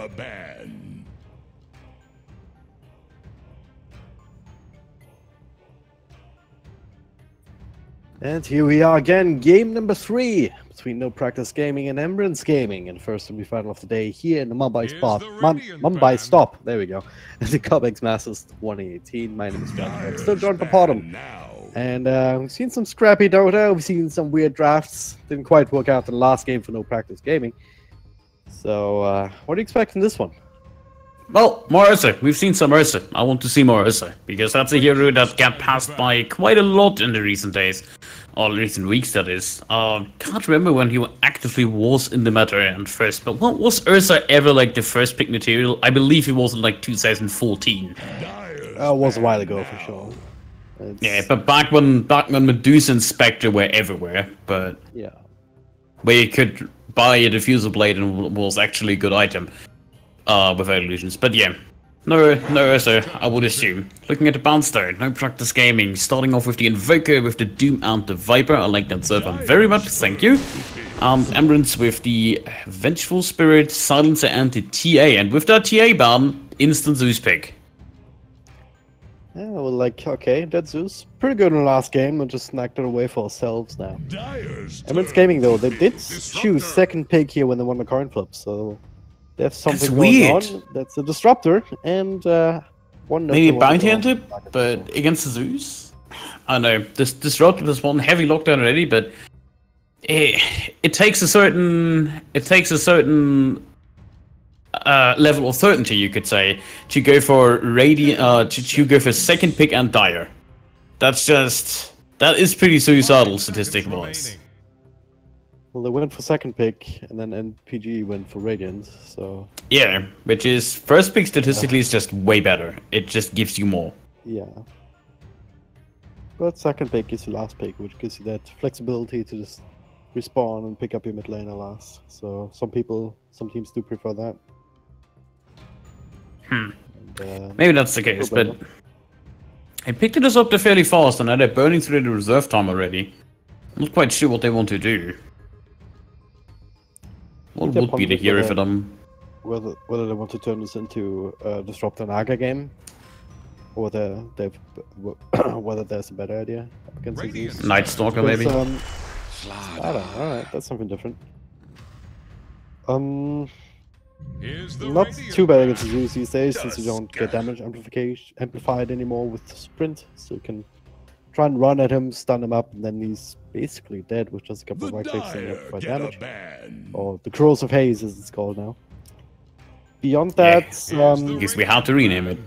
a ban. And here we are again, game number 3 between No Practice Gaming and Embrance Gaming, and first semi-final of the day here in the Mumbai spot. Mumbai stop. There we go. The Cobx Masters 2018. My name is John. I'm still joined by bottom. And we've seen some scrappy Dota. We've seen some weird drafts. Didn't quite work out in the last game for No Practice Gaming. So, what do you expect from this one? Well, more Ursa. We've seen some Ursa. I want to see more Ursa, because that's a hero that got passed by quite a lot in the recent days. Or recent weeks, that is. Can't remember when he actively was in the meta and first, but what was Ursa ever like the first pick material? I believe it was in like 2014. It was a while ago for sure. Yeah, but back when Medusa and Spectre were everywhere, but yeah, where you could buy a diffuser blade and was actually a good item. Without illusions, but yeah, no Ursa, I would assume. Looking at the bounce there, No Practice Gaming, starting off with the Invoker, with the Doom and the Viper. I like that server very much, thank you. Embrance with the Vengeful Spirit, Silencer, and the TA, and with that TA ban, instant Zeus pick. Yeah, well, like, okay, that Zeus, pretty good in the last game, and just knocked it away for ourselves now. Embrance Gaming, though, they did choose second pick here when they won the coin flip, so they have something going on. That's a disruptor, and one. Maybe bounty hunter, but against the Zeus, I know this disruptor is one heavy lockdown already, but it takes a certain level of certainty, you could say, to go for to go for second pick and dire. That is pretty suicidal statistic wise. Well, they went for second pick, and then NPG went for Radiant, so... Yeah, which is... First pick statistically is just way better. It just gives you more. Yeah. But second pick is your last pick, which gives you that flexibility to just respawn and pick up your mid laner last. So some teams do prefer that. And, maybe that's the case, but... I picked this up there fairly fast, and now they're burning through the reserve time already. I'm not quite sure what they want to do. What would be the hero for them? Whether they want to turn this into a Disrupt and Naga game, or whether there's a better idea against these. Night Stalker, maybe? I don't know, alright, that's something different. Not too bad against Zeus these days, since you don't get damage amplified anymore with the sprint, so you can try and run at him, stun him up, and then he's basically dead with just a couple of right clicks and amplify damage. Or the Crows of Haze, as it's called now. Beyond that, guess we have to rename it.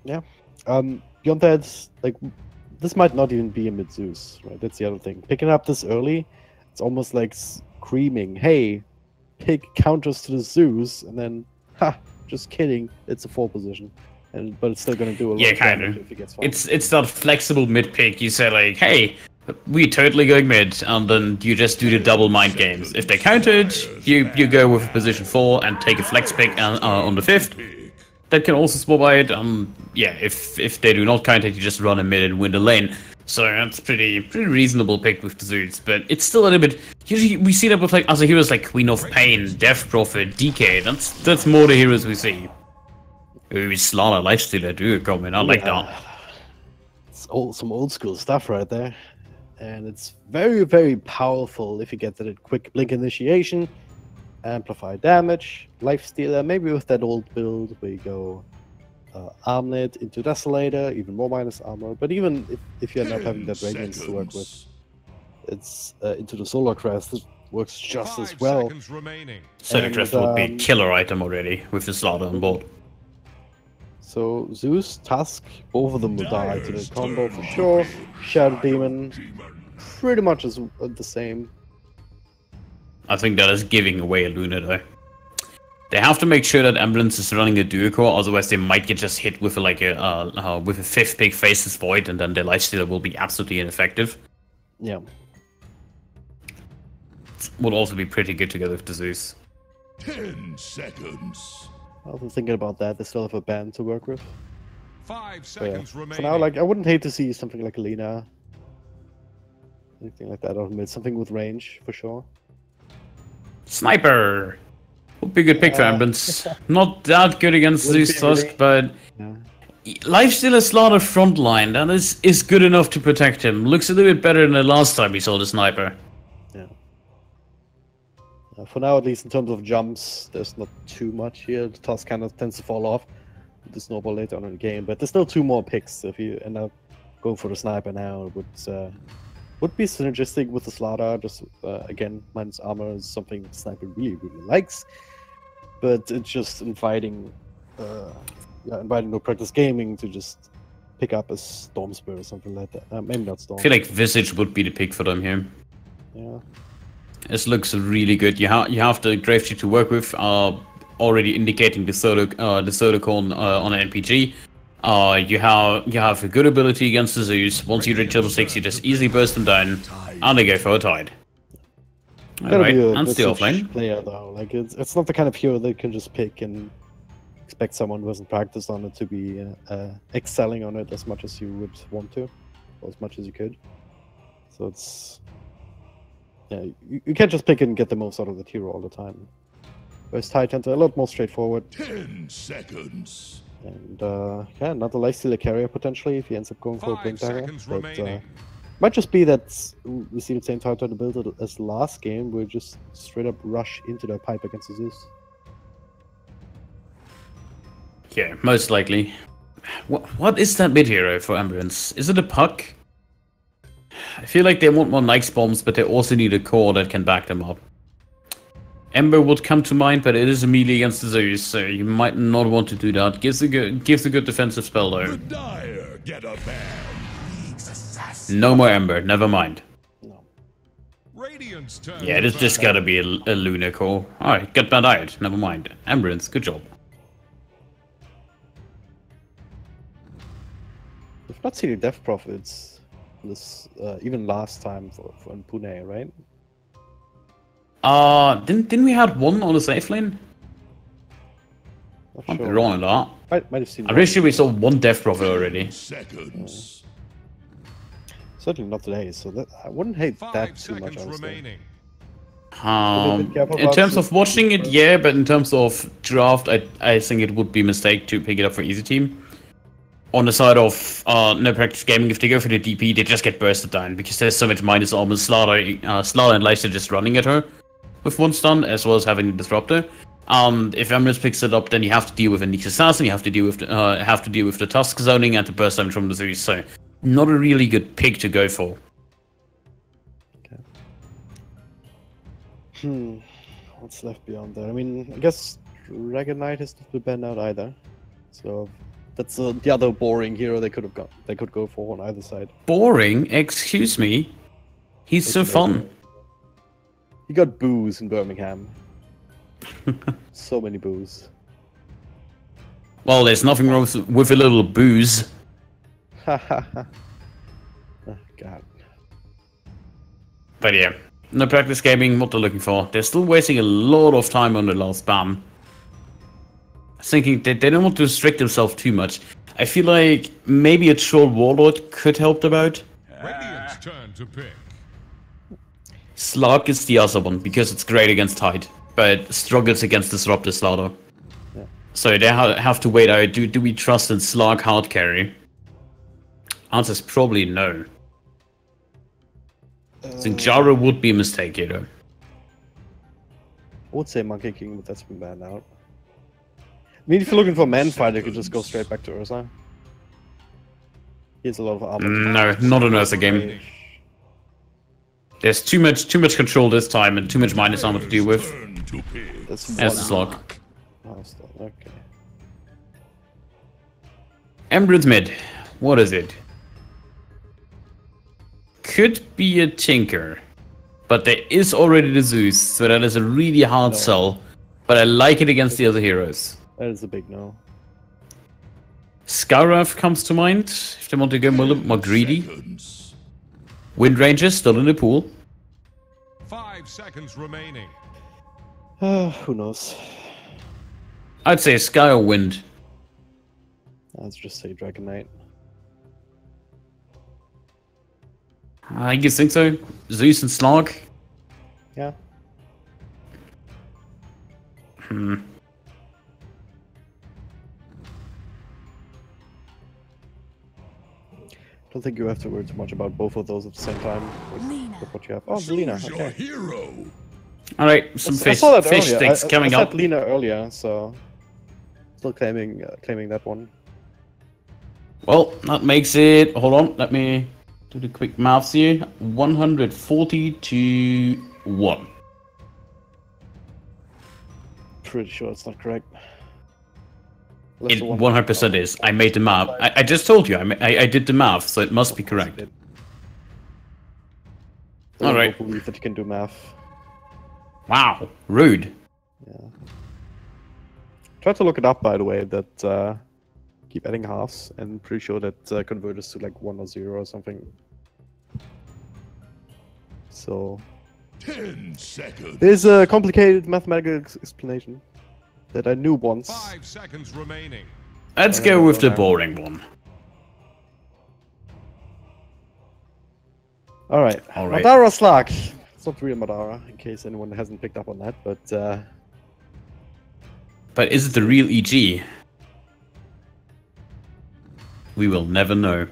Yeah. Beyond that, like, this might not even be a mid Zeus, right? That's the other thing. Picking up this early, it's almost like screaming, "Hey, pick counters to the Zeus," and then, ha, just kidding, it's a 4 position. But it's still gonna do a lot of damage if it gets far. It's that flexible mid pick. You say like, hey, we totally going mid, and then you just do the double mind games. If they countered, you go with a position 4 and take a flex pick on the 5th. That can also spot by it. Yeah, if they do not counter, you just run a mid and win the lane. So that's pretty reasonable pick with the Zeus, but it's still a little bit. Usually we see that with like other heroes like Queen of Pain, Death Prophet, DK. That's more the heroes we see. Ooh, Slaughter Lifestealer, dude, come in. I like that. It's some old school stuff right there. And it's very, very powerful if you get that quick blink initiation, amplify damage, Lifestealer, maybe with that old build where you go Armlet into Desolator, even more minus armor. But even if you end up having that Radiance to work with, it's into the Solar Crest, it works just as well. Solar Crest would be a killer item already with the Slaughter on board. So Zeus, Tusk, both of them will die to the combo for sure. Shadow Demon, pretty much is the same. I think that is giving away a Luna though. They have to make sure that Ambulance is running a duo core, otherwise they might get just hit with like a with a 5th pick Faceless Void, and then their Lifestealer will be absolutely ineffective. Yeah. Would also be pretty good together with the Zeus. 10 seconds. I was thinking about that. They still have a band to work with. 5 seconds remaining. For now, like, I wouldn't hate to see something like Alina, anything like that, or something with range for sure. Sniper. Would be a good pick for Ambulance. Not that good against Zeus Tusk, but Lifesteal has Slaughter frontline. That is good enough to protect him. Looks a little bit better than the last time we saw the sniper. Yeah. For now, at least in terms of jumps, there's not too much here. The Tusk kind of tends to fall off with the snowball later on in the game, but there's still 2 more picks. If you end up going for the sniper now, it would be synergistic with the Slaughter. Just again, minus armor is something the sniper really likes, but it's just inviting no practice gaming to just pick up a Storm Spear or something like that. Maybe not Storm. I feel like Visage would be the pick for them here. Yeah. This looks really good. You have the Grave Chief to work with, already indicating the Sodacorn on an NPG. You have a good ability against the Zeus. Once you reach level 6, you just easily burst them down, and they go for a Tide. Alright, and still offlane. Player though, like it's not the kind of hero that you can just pick and expect someone who hasn't practiced on it to be excelling on it as much as you would want to, or as much as you could. So it's you can't just pick it and get the most out of the hero all the time. Whereas Titans are a lot more straightforward. 10 seconds. And another lifestealer carrier potentially if he ends up going for a blink dagger. But might just be that we see the same Titan build as last game, where we just straight up rush into the pipe against the Zeus. Yeah, most likely. What is that mid hero for Ambulance? Is it a puck? I feel like they want more Nike's bombs, but they also need a core that can back them up. Ember would come to mind, but it is a melee against the Zeus, so you might not want to do that. Gives a good defensive spell though. The Dire get a ban. No more Ember, never mind. No. Radiant's turn. Yeah, it's just gotta be a Lunar core. Alright, get banned out, never mind. Ambulance, good job. We've not seen the death profits this even last time for in Pune, right? Didn't we have one on the safe lane? Not Might be sure. wrong on that. Might have seen. I'm pretty sure we saw one death prophet already. Seconds. Certainly not today, so that I wouldn't hate 5 that too much. seconds Honestly. remaining. In terms of watching it, yeah, but in terms of draft, I think it would be a mistake to pick it up for easy team. On the side of no practice gaming, if they go for the DP, they just get bursted down because there's so much minus armor. Slaughter and Lysa just running at her with 1 stun, as well as having the disruptor. If Emrys picks it up, then you have to deal with a Nyx Assassin, you have to deal with the Tusk zoning and the burst damage from the Zeus. So not a really good pick to go for. Okay. What's left beyond that? I mean, I guess Dragon Knight has not been banned out either. So that's the other boring hero they could have got. They could go for on either side. Boring? Excuse me. He's so fun. He got boos in Birmingham. So many boos. Well, there's nothing wrong with a little booze. Oh, God. But yeah, no practice gaming, what they're looking for. They're still wasting a lot of time on the last spam. Thinking that they don't want to restrict themselves too much. I feel like maybe a Troll Warlord could help them out. Radiant's turn to pick. Slark is the other one, because it's great against Tide, but struggles against Disruptor Slaughter. Yeah. So they have to wait out. Do we trust in Slark hard carry? Answer's probably no. I think Jara would be a mistake here, though. I would say Monkey King, but that's been banned out. I mean, if you're looking for man fight, you could just go straight back to Ursa. He has a lot of armor. No, not an Ursa game. There's too much control this time and too much minus armor to deal with. That's As the Slog. Okay. Embrance mid. What is it? Could be a Tinker. But there is already the Zeus, so that is a really hard sell. But I like it against the other heroes. That is a big no. Skyrath comes to mind, if they want to go a little bit more greedy. Wind Ranger still in the pool. 5 seconds remaining. Who knows? I'd say Sky or Wind. Let's just say Dragon Knight. I guess think so. Zeus and Slog. Yeah. don't think you have to worry too much about both of those at the same time with what you have. Oh, Lina. Choose your Okay. hero. All right, some I fish, saw that fish earlier. sticks coming I up. said Lina earlier, so still claiming that one. Well, that makes it. Hold on, let me do the quick maths here. 140 to 1. Pretty sure it's not correct. It 100% is. I made the math. I just told you. I did the math, so it must be correct. All All right. right. Believe that you can do math. Wow, rude. Yeah. Try to look it up, by the way. That keep adding halves, and pretty sure that converts to like 1 or 0 or something. So 10 seconds. there's a complicated mathematical explanation that I knew once. 5 seconds remaining. Let's go with the boring one. All right. Madara Slag. It's not real Madara, in case anyone hasn't picked up on that, but But is it the real EG? We will never know.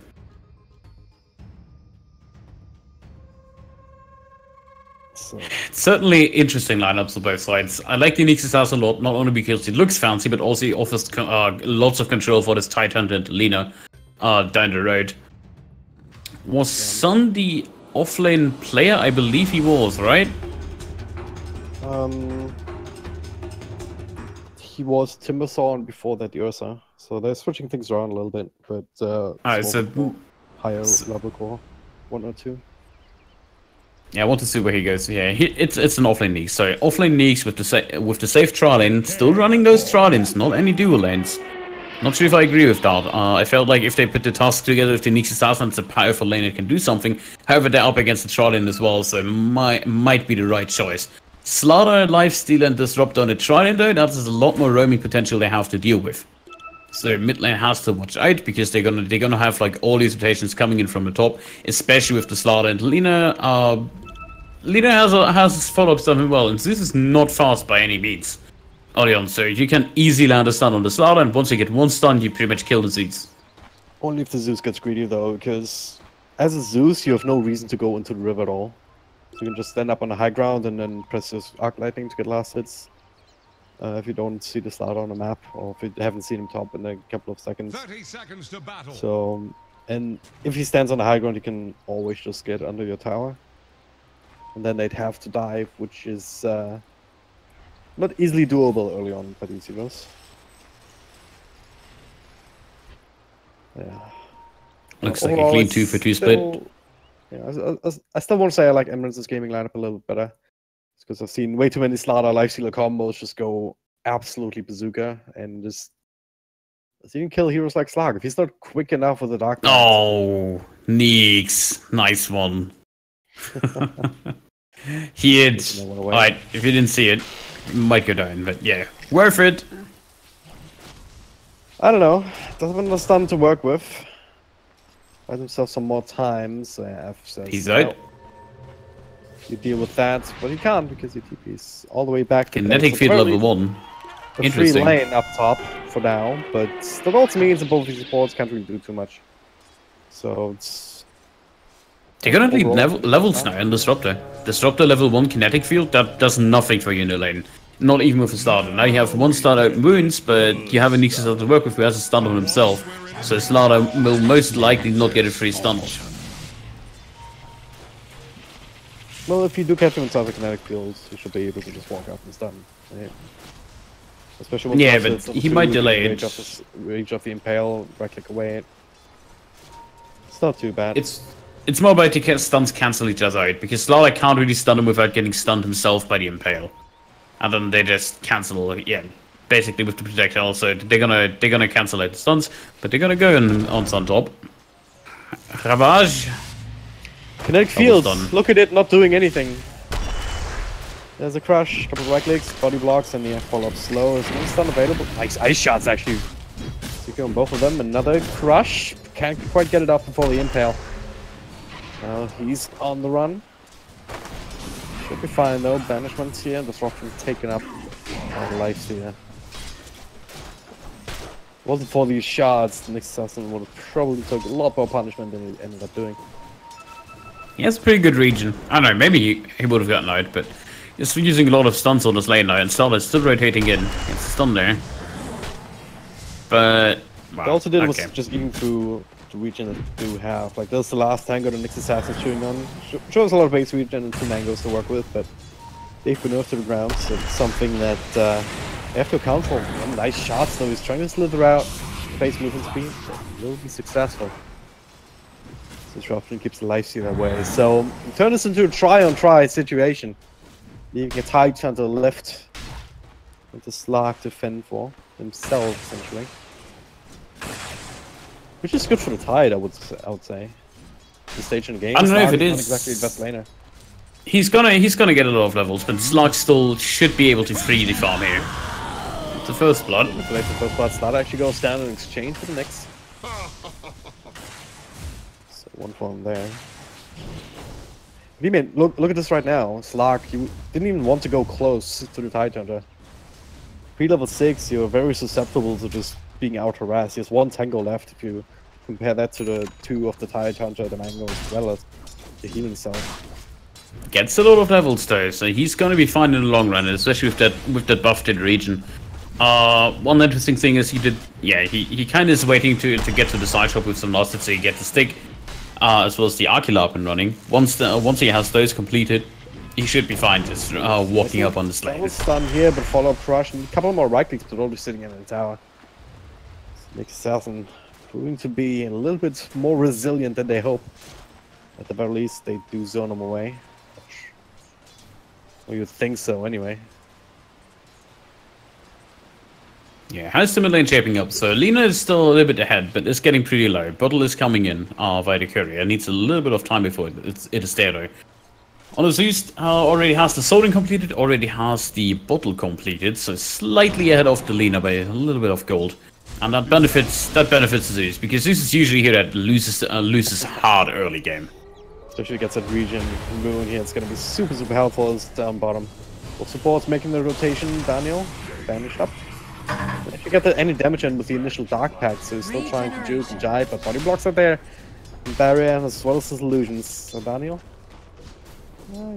so Certainly interesting lineups on both sides. I like the Nix's house a lot, not only because it looks fancy, but also it offers lots of control for this tight-handed Lina down the road. Was Sun the offlane player? I believe he was, right? he was Timbersaw and before that Ursa. So they're switching things around a little bit, but Alright, so higher level core, 1 or 2. yeah, I want to see where he goes. Yeah, it's an offlane Nix. So offlane Nix with the safe trial lane, still running those trial lanes, not any dual lanes. Not sure if I agree with that. I felt like if they put the task together with the Nix assassin, it's a powerful lane that can do something. However, they're up against the trial lane as well, so might be the right choice. Slaughter, Lifesteal, and Disrupt on the trial lane though, that is a lot more roaming potential they have to deal with. So mid lane has to watch out because they're gonna have like all these rotations coming in from the top, especially with the Slaughter and Lina. Lina has follow-ups done well, and Zeus is not fast by any means. Early on, so you can easily land a stun on the Slaughter, and once you get one stun, you pretty much kill the Zeus. Only if the Zeus gets greedy though, because as a Zeus, you have no reason to go into the river at all. So you can just stand up on the high ground and then press this arc lightning to get last hits. If you don't see the Slaughter on the map, or if you haven't seen him top in a couple of seconds. 30 seconds to battle. So, and if he stands on the high ground, you can always just get under your tower. And then they'd have to dive, which is not easily doable early on by these heroes. Yeah. Looks like a Overall, clean it's 2-for-2 still- split. Yeah, I still want to say I like Emerence's gaming lineup a little bit better. Because I've seen way too many Slaughter Lifestealer combos just go absolutely bazooka and just... So you can kill heroes like Slag. If he's not quick enough with the Dark Knight... Oh, Neeks. Nice one. He hit. Alright, if you didn't see it, it might go down, but yeah. Worth it. I don't know. Doesn't have enough stun to work with. Buy himself some more time. So F says, He's out. "Well, you deal with that, but he can't because your TP's all the way back to Kinetic field level 1. a free Interesting. lane up top for now, but that also means that both these supports can't really do too much. So it's They're gonna need overall- levels now in Disruptor. Disruptor level 1 kinetic field, that does nothing for you in the lane. Not even with a starter. Now you have one starter out wounds, but you have a Nixus to work with who has a stun on himself. So Slaughter will most likely not get a free stun off. Well, if you do catch him inside the kinetic fields, you should be able to just walk up and stun. Right? Especially when Yeah, it's but level he 2, might you can delay rage it. off rage off the impale, right click away. It's not too bad. It's more about the stuns cancel each other out, because Slaughter can't really stun him without getting stunned himself by the impale. And then they just cancel, yeah, basically with the projectile, so they're gonna cancel out the stuns, but they're gonna go on top. Ravage. Kinetic Almost fields. done. Look at it not doing anything. There's a crush, couple of right clicks, body blocks, and the follow up slow. Is one stun available? Nice ice shots actually. Secure on both of them. Another crush. Can't quite get it up before the impale. Well, he's on the run. Should be fine though. Banishment here. Disruption taken up by the Lifestealer. Wasn't for these shots, the next assassin would have probably took a lot more punishment than he ended up doing. He has a pretty good region. I don't know, maybe he would have gotten out, but he's using a lot of stuns on this lane now, and still rotating in. It's stun there. But What they also did was just eating through the region that they do have. Like, there's the last tango the next assassin's chewing on. Shows a lot of base region and 2 mangoes to work with, but they've been nerfed to the ground, so it's something that they have to account for. Nice shots though, he's trying to slither out base movement speed, but will be successful. Disruption keeps the life steal away. So turn this into a try-on-try situation. Leaving a tight to the left with the Slark to fend for himself, essentially. Which is good for the Tide, I would say. The stage in the game. I don't know if it is is not exactly the best laner. He's gonna get a lot of levels, but Slark still should be able to free the farm here. The first blood. The first blood Slaughter actually goes down in exchange for the next. So one for him there. V-Man, look at this right now. Slark, you didn't even want to go close to the Tide Hunter. Pre-level 6, you're very susceptible to just being out-harassed. He has 1 tango left if you compare that to the 2 of the Tide Hunter, the mango, as well as the healing cell. Gets a lot of levels though, so he's gonna be fine in the long run, especially with that buffed region. One interesting thing is he kind of is waiting to get to the side shop with some last so he get the stick, as well as the Aquila up and running. Once he has those completed, he should be fine just walking up on the slate. Stun here, but follow-up crush and a couple more right clicks, but all just sitting in the tower. Nick Assassin proving to be a little bit more resilient than they hope. At the very least, they do zone him away. Well, you'd think so, anyway. Yeah, how's the mid lane shaping up? So Lina is still a little bit ahead, but it's getting pretty low. Bottle is coming in via the courier. It needs a little bit of time before it is there though. On the Zeus already has the soldering completed, already has the bottle completed, so slightly ahead of the Lina by a little bit of gold. And that benefits Zeus, because Zeus is usually here that loses hard early game. Especially gets that region ruin here, it's gonna be super helpful as down bottom. Full support's making the rotation, Daniel. Banished up. If you get any damage in with the initial Dark Pact, so he's still trying to juke and jive, but body blocks are there. And barrier as well as his illusions. So Daniel,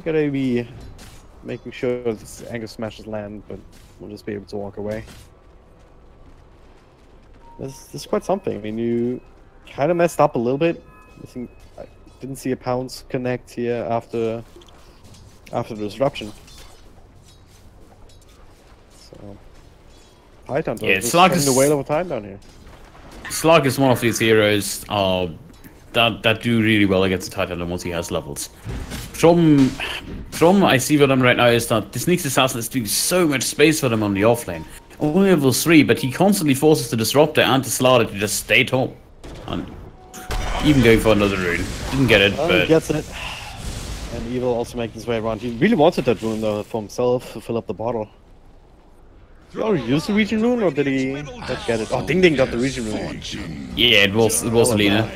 gotta be making sure this anger smashes land, but we'll just be able to walk away. This is quite something. I mean, you kind of messed up a little bit. I didn't see a pounce connect here after the disruption. So Tide Hunter is spending the whale of a time down here. Slark is one of these heroes that do really well against the Tide Hunter once he has levels. From I see what I'm right now is that this Nyx Assassin is doing so much space for them on the offlane. Only level 3, but he constantly forces the Disruptor and the Slaughter to just stay tall. And even going for another rune. Didn't get it, but... He gets it. And Evil also making his way around. He really wanted that rune though for himself to fill up the bottle. Did he already use the region rune, or did he not get it? Oh, Ding Ding got the region rune. Yeah, it was Lina.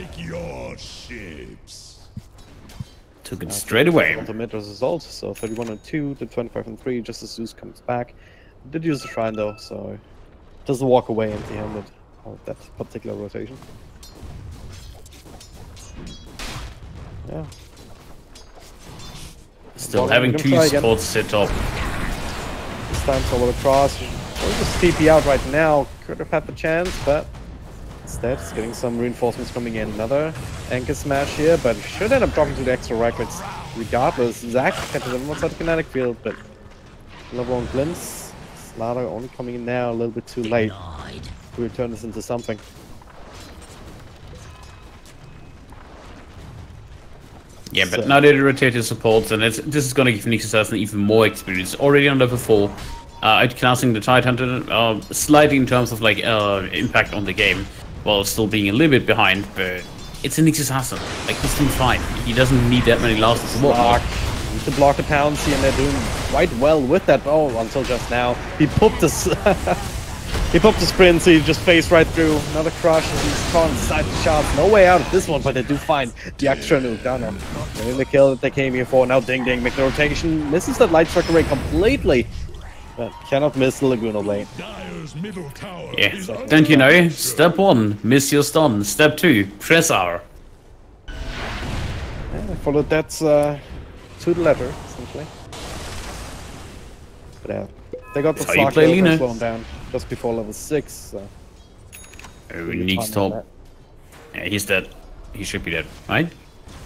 Took it straight away. Ultimate result, so 31 and 2 to 25 and 3, just as Zeus comes back. Did use the shrine though, so doesn't walk away empty-handed of that particular rotation. Yeah. Still having 2 supports sit up. This time solo across. We'll just TP out right now. Could have had the chance, but instead it's getting some reinforcements coming in. Another anchor smash here, but should end up dropping to the extra right clicks regardless. Zac catches him outside the kinetic field, but level 1 glimpse. Slaughter only coming in now a little bit too late to return this into something. Yeah, but now they rotate his supports, and this is going to give Nyx Assassin even more experience. Already on level 4, outclassing the Tide Hunter slightly in terms of like impact on the game, while still being a little bit behind. But it's a Nyx Assassin, like he's doing fine. He doesn't need that many last support. Need to block the pounds here, and they're doing quite well with that. Oh, until just now, he popped this. He popped the sprint, so he just phased right through. Another crush, and he's caught inside the shots. No way out of this one, but they do find the extra nuke down there. Getting the kill that they came here for. Now Ding Ding make the rotation. Misses that light strike array completely. Man, cannot miss the Laguna lane. Dire's middle tower Yeah, is don't you know? Step 1, miss your stun. Step 2, press R. Yeah, I followed that to the letter, essentially. But yeah, they got the That's how you Slug play build and Lina. slow him down just before level 6. So Oh, really needs fun on top. Yeah, he's dead. He should be dead, right?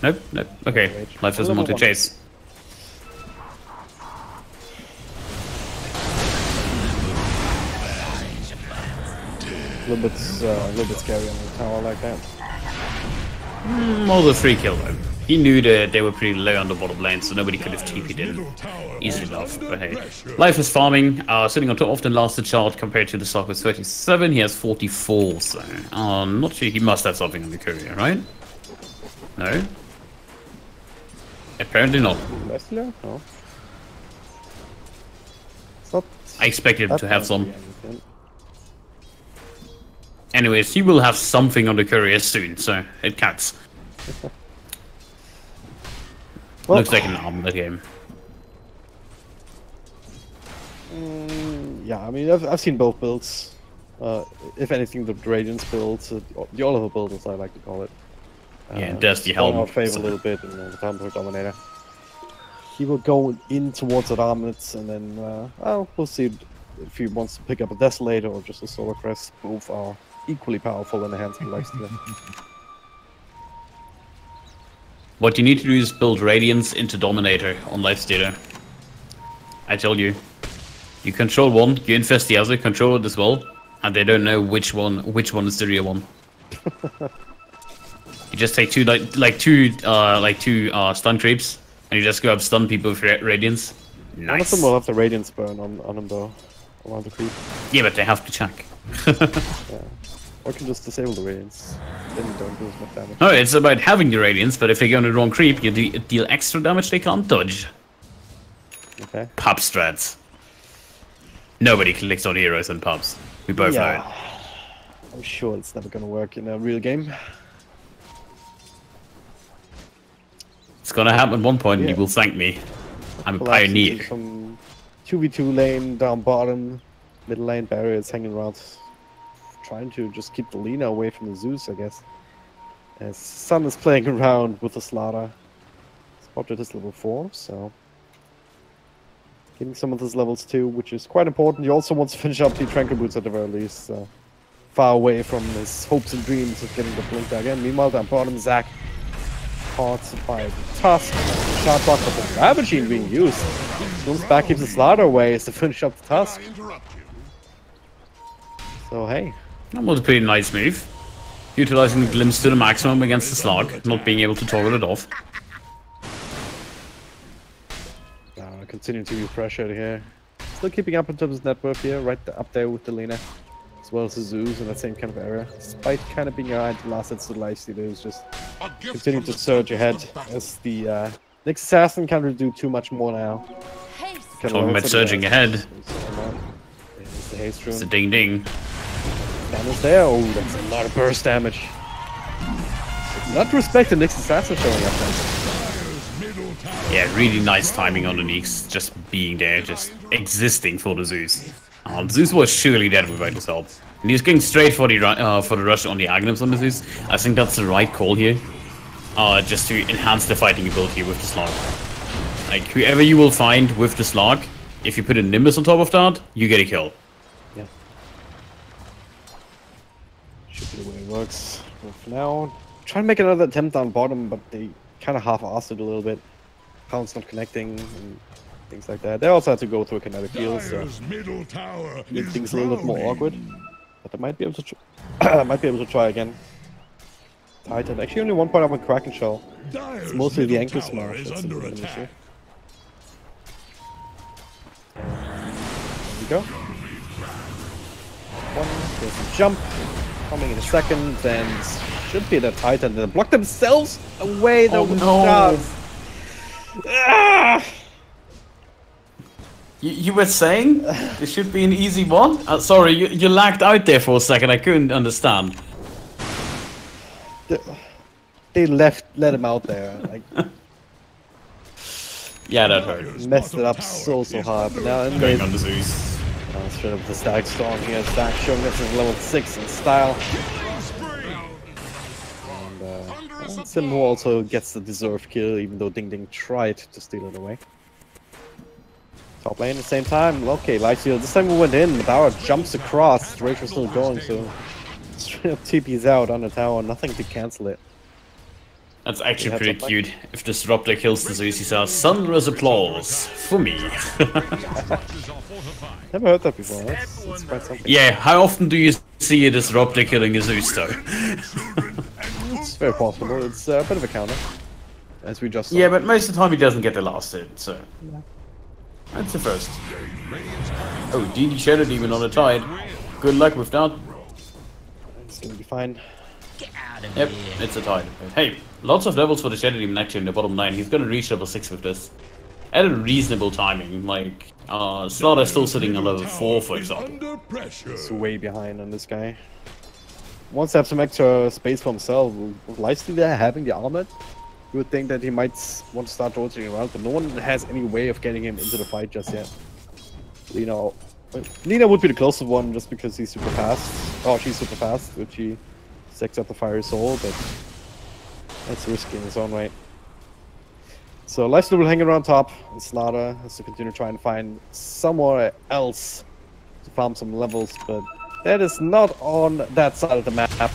Nope, nope. Okay, Wait. life doesn't want to Level 1. chase. A little bit scary on the tower like that. More the 3 kill though. He knew that they were pretty low on the bottom lane, so nobody could have TP'd in easily enough. But hey, life is farming, sitting on top of the lasted chart compared to the stock with 37. He has 44, so I'm not sure. He must have something on the courier, right? No? Apparently not. Leslie? No. It's not. I expected him that to have bad some. be anything. Anyways, he will have something on the courier soon, so it counts. Well, Looks like an arm that game. yeah, I mean, I've seen both builds. If anything, the Radiance build, the Oliver build, as I like to call it. Yeah, there's the Going helm. out favor a little bit, and the Thunder Dominator. He will go in towards that Armlets, and then, well, we'll see if he wants to pick up a Desolator or just a Solar Crest. Both are equally powerful in the hands of the Lifestealer. What you need to do is build Radiance into Dominator on Lifestealer. I told you. You control one, you infest the other, control it as well, and they don't know which one is the real one. You just take two stun creeps, and you just go up stun people with Radiance. None of Nice. them will have the Radiance burn on them though, around the creep. Yeah, but they have to check. Yeah. Or you can just disable the Radiance. Then you don't do as much damage. No, it's about having the Radiance, but if they go on the wrong creep, you deal extra damage they can't dodge. Okay. Pub strats. Nobody clicks on heroes and pubs. We both know it. I'm sure it's never gonna work in a real game. It's gonna happen at one point, and Yeah. you will thank me. I'm a Collapse into pioneer. Some 2v2 lane down bottom, middle lane barriers hanging around, trying to just keep the Lina away from the Zeus, I guess. As Sun is playing around with the Slaughter. Spotted is level 4, so getting some of his levels too, which is quite important. He also wants to finish up the Tranquil Boots at the very least, far away from his hopes and dreams of getting the Blink again. Meanwhile, down bottom, Zac caught by the Tusk, shot block, but the Ravaging being used. Comes back, keeps the Slaughter away as to finish up the Tusk. So hey, That was a pretty nice move. Utilizing the glimpse to the maximum against the slug, not being able to toggle it off. continuing to be pressured here. Still keeping up in terms of net worth here, right up there with the Lina, as well as the Zeus in that same kind of area. Despite kind of being behind the last sets of Lifestealer, is just continuing to surge ahead as the Nyx Assassin can't really do too much more now. Talking about surging ahead. There's the haste rune. It's a ding ding. Damage there. Oh, that's a lot of burst damage. Not to respect the Nyx Assassin showing up then. Yeah, really nice timing on the Nyx, just being there, just existing for the Zeus. Zeus was surely dead without his help. And he's going straight for the rush on the Aghanim's on the Zeus. I think that's the right call here. Just to enhance the fighting ability with the Slug. Like, whoever you will find with the Slug, if you put a Nimbus on top of that, you get a kill. Yeah. Should be the way it works. Well, for now, try and make another attempt on bottom, but they kind of half-assed it a little bit. Pound's not connecting and things like that. They also had to go through a kinetic field, so make things a little bit more awkward. But they might be able to try again. Titan. Actually, only 1 point up on Kraken Shell. It's mostly the ankle smash that's an issue. There we go. There's a jump. Coming in a second, and should be the Titan. They block themselves away. Oh no! Ah! You were saying this should be an easy one? Sorry, you lagged out there for a second. I couldn't understand. They let him out there. Like, Yeah, that hurt. Messed it up so hard. But now in Going on the Zeus. straight up the Stag Storm here. Stag showing this is level 6 in style. And Sim who also gets the deserved kill, even though Ding Ding tried to steal it away. Top lane at the same time. Okay, Lifesteal. This time we went in. The tower jumps across. Rage was still going, so straight up TP's out on the tower. Nothing to cancel it. That's actually pretty cute. If Disruptor kills the Zeus, he says, "Thunderous applause for me." Never heard that before. That's quite something. Yeah, how often do you see a Disruptor killing a Zeus, though? It's very possible. It's a bit of a counter, as we just saw. Yeah, but most of the time he doesn't get the last hit, so... Yeah. That's the first. Oh, DD Shadow Demon on a tide. Good luck with that. It's gonna be fine. Yep, it's a tide. Hey, lots of levels for the Shadow Demon actually in the bottom 9. He's gonna reach level 6 with this. At a reasonable timing, like, Slaughter's still sitting on level 4, for example. It's way behind on this guy. Wants to have some extra space for himself. With Lifesteal there having the armor, you would think that he might want to start rotating around, but no one has any way of getting him into the fight just yet. Lina would be the closest one just because he's super fast. Oh, she's super fast, which he stacks up the Fiery Soul, but that's risky in his own right. So Lifesteal will hang around top, and Slaughter has to continue trying to find somewhere else to farm some levels, but that is not on that side of the map. That's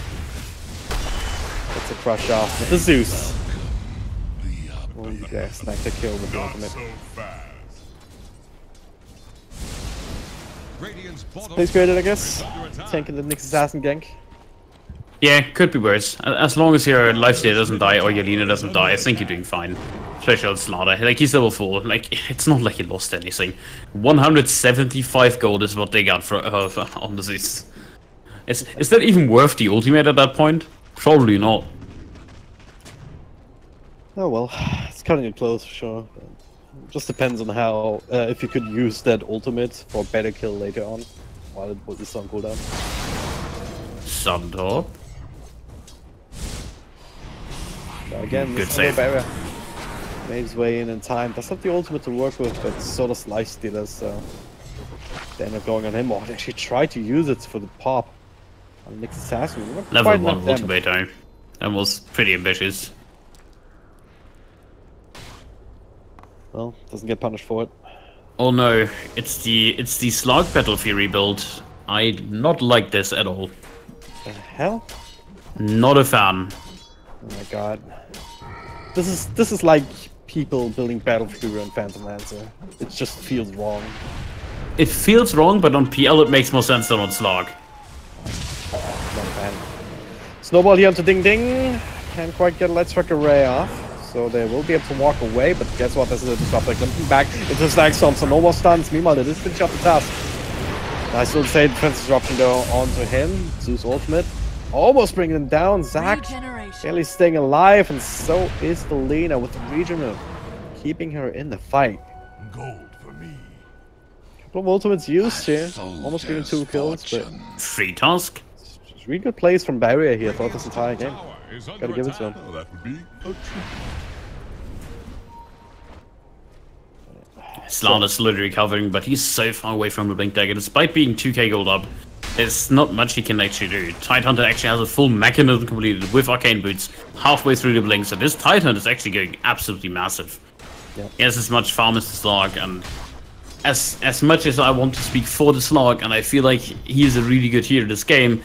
a crush off with the Zeus. Oh, yeah, snagged the kill with the ultimate. Plays graded, I guess. Tanking the Nyx Assassin gank. Yeah, could be worse. As long as your Lifesteal doesn't die or your Lina doesn't die, I think you're doing fine. Especially on Slaughter. Like, he's level 4. Like, it's not like he lost anything. 175 gold is what they got for on the Zeus. Is that even worth the ultimate at that point? Probably not. Oh well, it's cutting it close for sure. Just depends on how, if you could use that ultimate for a better kill later on, while it was on cooldown. Sundorp. Again, good save. Barrier made his way in time. Does have the ultimate to work with, but so does Lifesteal, so they end up going on him. Oh, they actually tried to use it for the pop on Nyx Assassin. Level 1 ultimate time. That was pretty ambitious. Well, doesn't get punished for it. Oh no, it's the Slug Battle Fury build. I not like this at all. The hell? Not a fan. Oh my god. This is like people building Battle Fury on Phantom Lancer. It just feels wrong. It feels wrong, but on PL it makes more sense than on Slug. Not a fan. Snowball here onto Ding Ding. Can't quite get Light Strike Array off. So they will be able to walk away, but guess what? This is a disruptor jumping back into Stag Storm, so no more stuns. Meanwhile, they did finish up the task. I still say defense disruption though onto him. Zeus ultimate. Almost bringing him down. Zac barely staying alive, and so is the Lina with the regional, keeping her in the fight. Gold for me. Couple of ultimates used here. Almost getting 2 kills, but free task. Just really good plays from Barrier here throughout this entire game. Gotta give it to him. Oh, that would be a treat. Slaughter's slowly recovering, but he's so far away from the Blink Dagger. Despite being 2k gold up, there's not much he can actually do. Tidehunter actually has a full mechanism completed with Arcane Boots halfway through the Blink, so this Tidehunter is actually going absolutely massive. Yep. He has as much farm as the Slug, and as much as I want to speak for the Slug, and I feel like he is a really good hero in this game,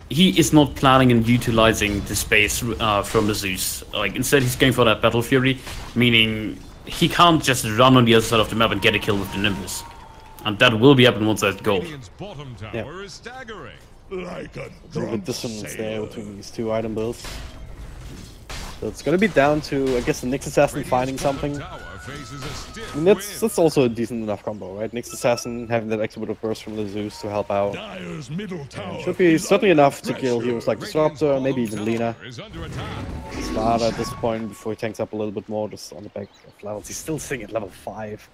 he is not planning on utilizing the space from the Zeus. Like, instead he's going for that Battle Fury, meaning he can't just run on the other side of the map and get a kill with the Nimbus. And that will be up in one-sided goal. Yeah. Like a There's a dissonance there between these 2 item builds. So it's gonna be down to, I guess, the Nyx Assassin finding something. I mean, that's also a decent enough combo, right? Nyx Assassin having that extra bit of burst from the Zeus to help out. Should be certainly enough to kill heroes like Disruptor, maybe even Lina. Slaughter at this point, before he tanks up a little bit more, just on the back of levels. He's still sitting at level 5.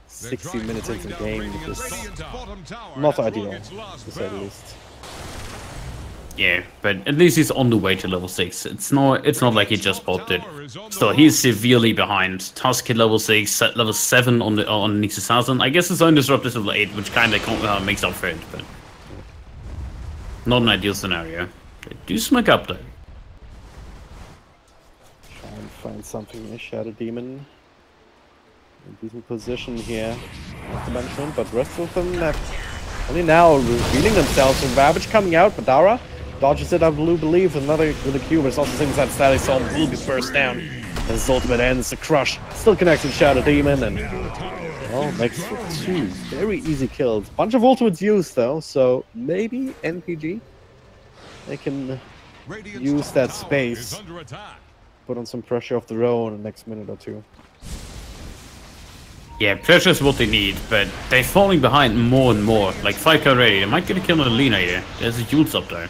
60 minutes into the game, which is not ideal, to say the least. Yeah, but at least he's on the way to level 6. It's not like he just popped it. Still, he's severely behind. Tusk hit level 6, level 7 on Nix's Assassin. I guess his own disrupt is level 8, which kind of makes up for it, but not an ideal scenario. They do smoke up though. Try and find something here. Shadow Demon in decent position here, not to mention, but rest of them have only now revealing themselves. And Ravage coming out, Madara dodges it, I believe, with a Q, but it's also the same as that Static Storm will be burst down. And his ultimate ends, the crush, still connects with Shadow Demon, and well, makes for 2 very easy kills. Bunch of ultimates used though, so maybe NPG, they can use that space, put on some pressure of their own in the next minute or 2. Yeah, pressure is what they need, but they're falling behind more and more. Like 5k already, they might get a kill on Alina here. There's a Jules up there.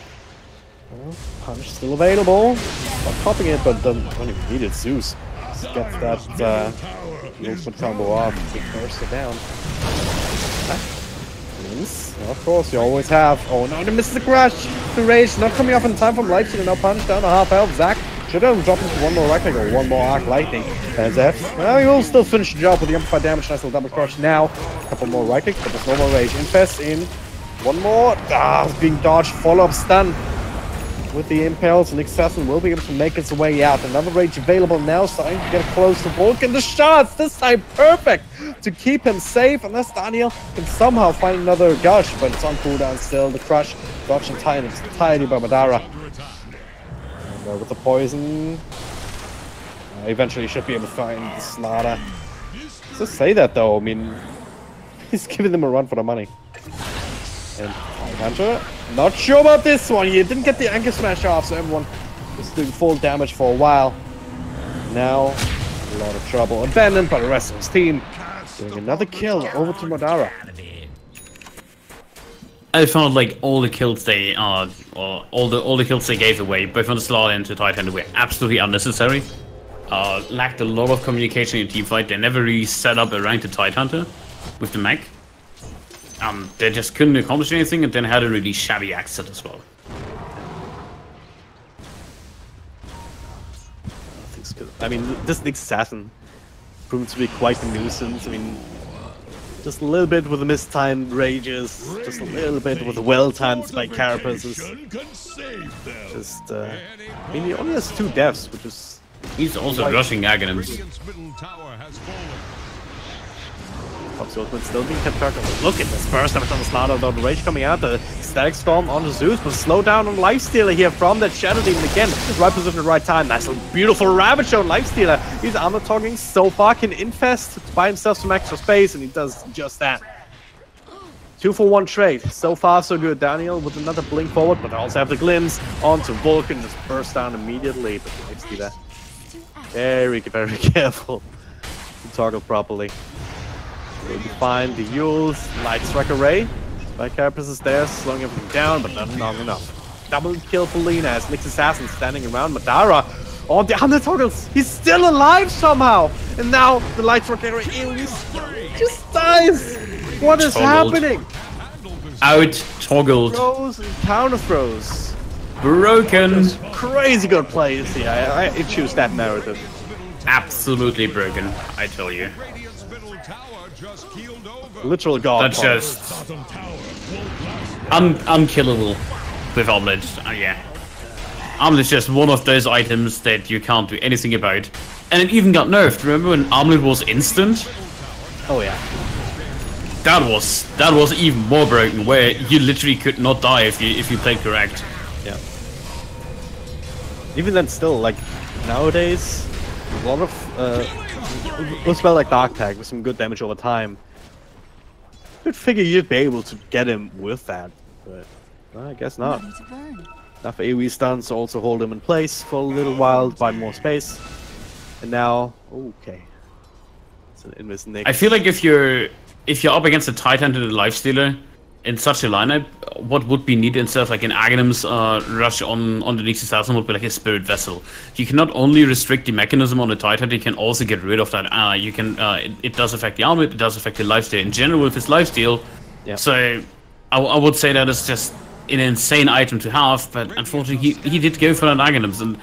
Well, punch still available. Not popping it, but don't even need it. Zeus gets that ultimate combo off to burst it down. Well, of course, you always have. Oh no, they misses the crash! The rage not coming off in time from Leipzig, and now punch down to half health. Zac should have dropped into one more Lightning or one more Arc Lightning. And Zeph, well, he will still finish the job with the amplified damage. Nice little double crush now. A couple more right clicks, but there's no more rage. Infest in. One more. It's being dodged. Follow-up stun with the impels. And Assassin will be able to make its way out. Another rage available now, starting to get close to Vulcan. The shots this time perfect to keep him safe. Unless Daniel can somehow find another gush, but it's on cooldown still. The crush dodged entirely by Madara. With the poison, eventually should be able to find the Slaughter. Just say that though, I mean, he's giving them a run for the money. And Hunter, not sure about this one. He didn't get the Anchor Smash off, so everyone was doing full damage for a while. Now, a lot of trouble. Abandoned by the rest of his team. Doing another kill over to Madara. I found like all the kills they gave away, both on the Slaughter and the Titan, were absolutely unnecessary. Lacked a lot of communication in team fight. They never really set up around the Tidehunter with the mech. They just couldn't accomplish anything, and then had a really shabby accent as well. I mean, this Nick's Assassin proved to be quite a nuisance. I mean, just a little bit with the mistimed rages, just a little bit with the well-timed spike carapaces. Just, I mean, he only has 2 deaths, which is... He's also rushing Aghanims. Fox Ultimate still being kept track of. Look at this burst damage on the Slaughter without the rage coming out. The Static Storm on the Zeus, but slow down on Lifestealer here from that Shadow Demon again. Right position at right time. Nice little beautiful Ravage on Lifestealer. He's armor toggling so far, can infest to buy himself some extra space, and he does just that. 2-for-1 trade. So far, so good. Daniel with another blink forward, but also have the glimpse onto Vulcan. Just burst down immediately, but Lifestealer very, very careful to toggle properly. Will be fine. The Yules, Light Strike Array. Spike Carapace is there, slowing everything down, but not long enough. Double kill for Lina as Nick's Assassin standing around. Madara on the undertoggles. He's still alive somehow. And now the Light Strike Array just dies. What is happening? Out-toggled. Throws and counter throws. Broken. Crazy good plays here. I choose that narrative. Absolutely broken, I tell you. Literal god. That's just unkillable with Omelette. Yeah, Omelette is just one of those items that you can't do anything about, and it even got nerfed. Remember when Omelette was instant? Oh yeah. That was even more broken, where you literally could not die if you played correct. Yeah. Even then, still, like nowadays, a lot of a spell like Dark Tag with some good damage over time. You'd figure you'd be able to get him with that, but well, I guess not. Enough AoE stuns to also hold him in place for a little while, buy more space, and now okay. It's an Invis Nick. I feel like if you're up against a Titan and a Lifestealer in such a lineup, what would be needed instead of like an Aghanim's rush on the Nix's Assassin would be like a Spirit Vessel. You can not only restrict the mechanism on the Titan, you can also get rid of that. You can it does affect the armor, it does affect the lifesteal in general with his lifesteal. Yeah. So I would say that it's just an insane item to have, but unfortunately he did go for that Aghanim's, and